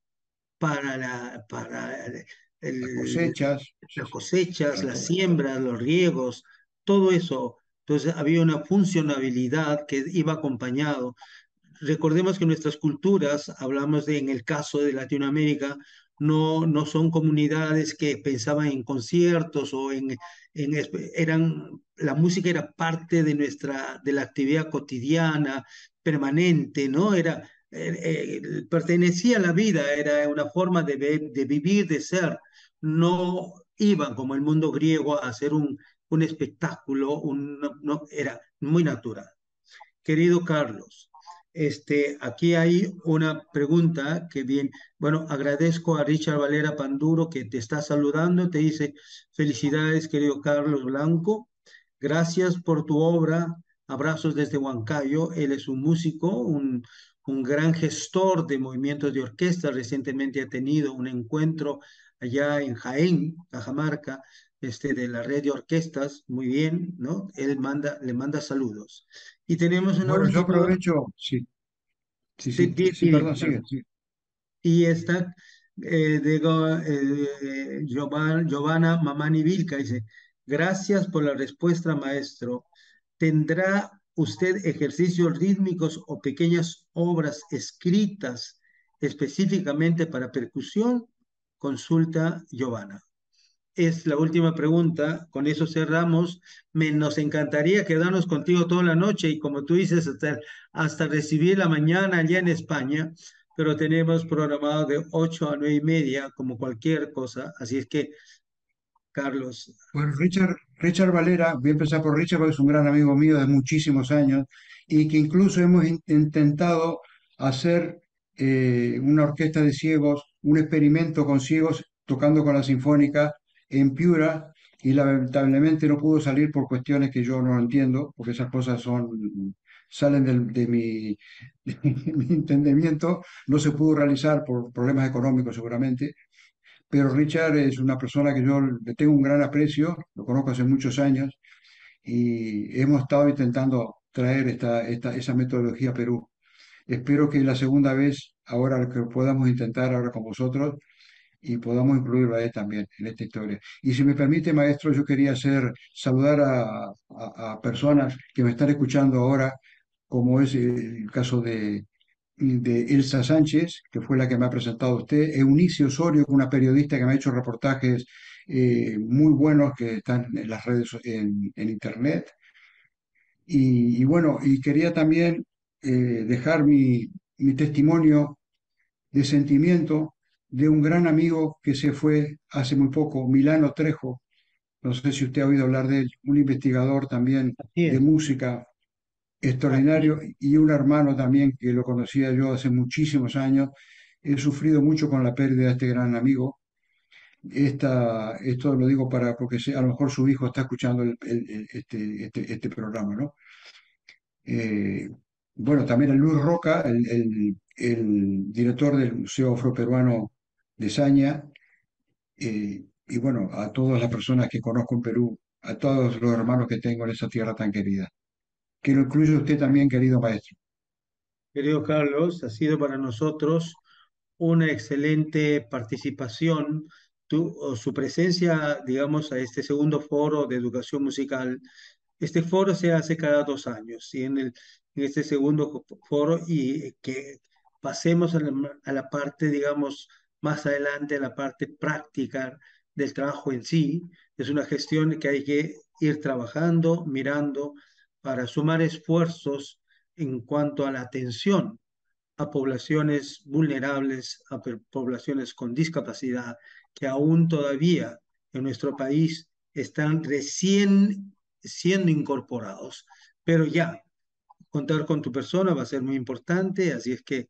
para Las el- cosechas, sí, las sí, cosechas, para las todo. siembras, los riegos, todo eso. Entonces había una funcionabilidad que iba acompañado. Recordemos que nuestras culturas, hablamos de en el caso de Latinoamérica, no son comunidades que pensaban en conciertos o la música era parte de de la actividad cotidiana, permanente, ¿no? Pertenecía a la vida, era una forma de vivir, de ser. No iban como el mundo griego a hacer un espectáculo, no, era muy natural. Querido Carlos, aquí hay una pregunta que bien, bueno, agradezco a Richard Valera Panduro que te está saludando, te dice, felicidades, querido Carlos Blanco, gracias por tu obra, abrazos desde Huancayo, él es un músico, un gran gestor de movimientos de orquesta, recientemente ha tenido un encuentro allá en Jaén, Cajamarca, de la red de orquestas, muy bien, ¿no? Le manda saludos. Y tenemos una Bueno, yo última, aprovecho, sí, Sí, Sí, sí, sí, dime, perdón, sigue. Carlos. Sí. Y está, digo, Giovanna Mamani Vilca dice, gracias por la respuesta, maestro. ¿Tendrá usted ejercicios rítmicos o pequeñas obras escritas específicamente para percusión? Consulta Giovanna. Es la última pregunta, con eso cerramos. Nos encantaría quedarnos contigo toda la noche y como tú dices, hasta recibir la mañana allá en España, pero tenemos programado de 8 a 9 y media, como cualquier cosa. Así es que, Carlos, Pues Richard Valera, voy a empezar por Richard porque es un gran amigo mío de muchísimos años y que incluso hemos intentado hacer una orquesta de ciegos, un experimento con ciegos tocando con la Sinfónica en Piura y lamentablemente no pudo salir por cuestiones que yo no entiendo, porque esas cosas salen de mi entendimiento, no se pudo realizar por problemas económicos seguramente, pero Richard es una persona que yo le tengo un gran aprecio, lo conozco hace muchos años y hemos estado intentando traer esa metodología a Perú. Espero que la segunda vez, ahora que podamos intentar ahora con vosotros y podamos incluirlo a él también en esta historia. Y si me permite, maestro, yo quería saludar a personas que me están escuchando ahora, como es el caso de Elsa Sánchez, que fue la que me ha presentado a usted, Eunice Osorio, una periodista que me ha hecho reportajes muy buenos que están en las redes, en internet. Y bueno, y quería también dejar mi testimonio de sentimiento de un gran amigo que se fue hace muy poco, Milano Trejo. No sé si usted ha oído hablar de él, un investigador también así de es. música Aquí, extraordinario y un hermano también que lo conocía yo hace muchísimos años. He sufrido mucho con la pérdida de este gran amigo. Esto lo digo porque a lo mejor su hijo está escuchando este programa, ¿no? Eh, bueno, también a Luis Roca, el director del Museo Afroperuano de Saña, y bueno, a todas las personas que conozco en Perú, a todos los hermanos que tengo en esa tierra tan querida. Que lo incluye usted también, querido maestro. querido Carlos, ha sido para nosotros una excelente participación, o su presencia, digamos, a este segundo foro de educación musical. Este foro se hace cada 2 años y en este segundo foro y que pasemos a la parte, digamos, más adelante, a la parte práctica del trabajo en sí. Es una gestión que hay que ir trabajando, mirando para sumar esfuerzos en cuanto a la atención a poblaciones vulnerables, a poblaciones con discapacidad, que aún todavía en nuestro país están recién siendo incorporados. Pero ya, contar con tu persona va a ser muy importante, así es que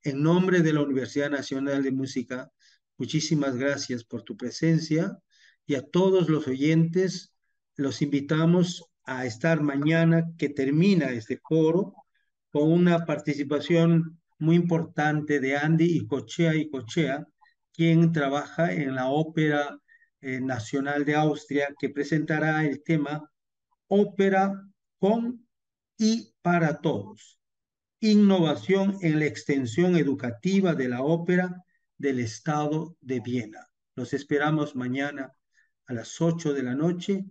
en nombre de la Universidad Nacional de Música, muchísimas gracias por tu presencia y a todos los oyentes los invitamos a estar mañana que termina este foro con una participación muy importante de Andy y Cochea, quien trabaja en la Ópera Nacional de Austria, que presentará el tema Ópera con y para todos. Innovación en la extensión educativa de la ópera del Estado de Viena. Los esperamos mañana a las 8 de la noche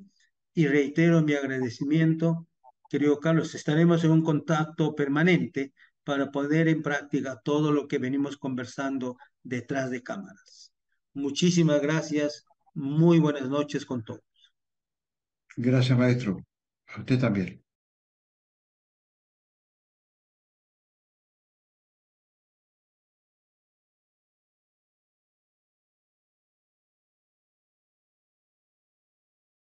y reitero mi agradecimiento, querido Carlos. Estaremos en un contacto permanente para poner en práctica todo lo que venimos conversando detrás de cámaras. Muchísimas gracias. Muy buenas noches con todos. Gracias, maestro. A usted también.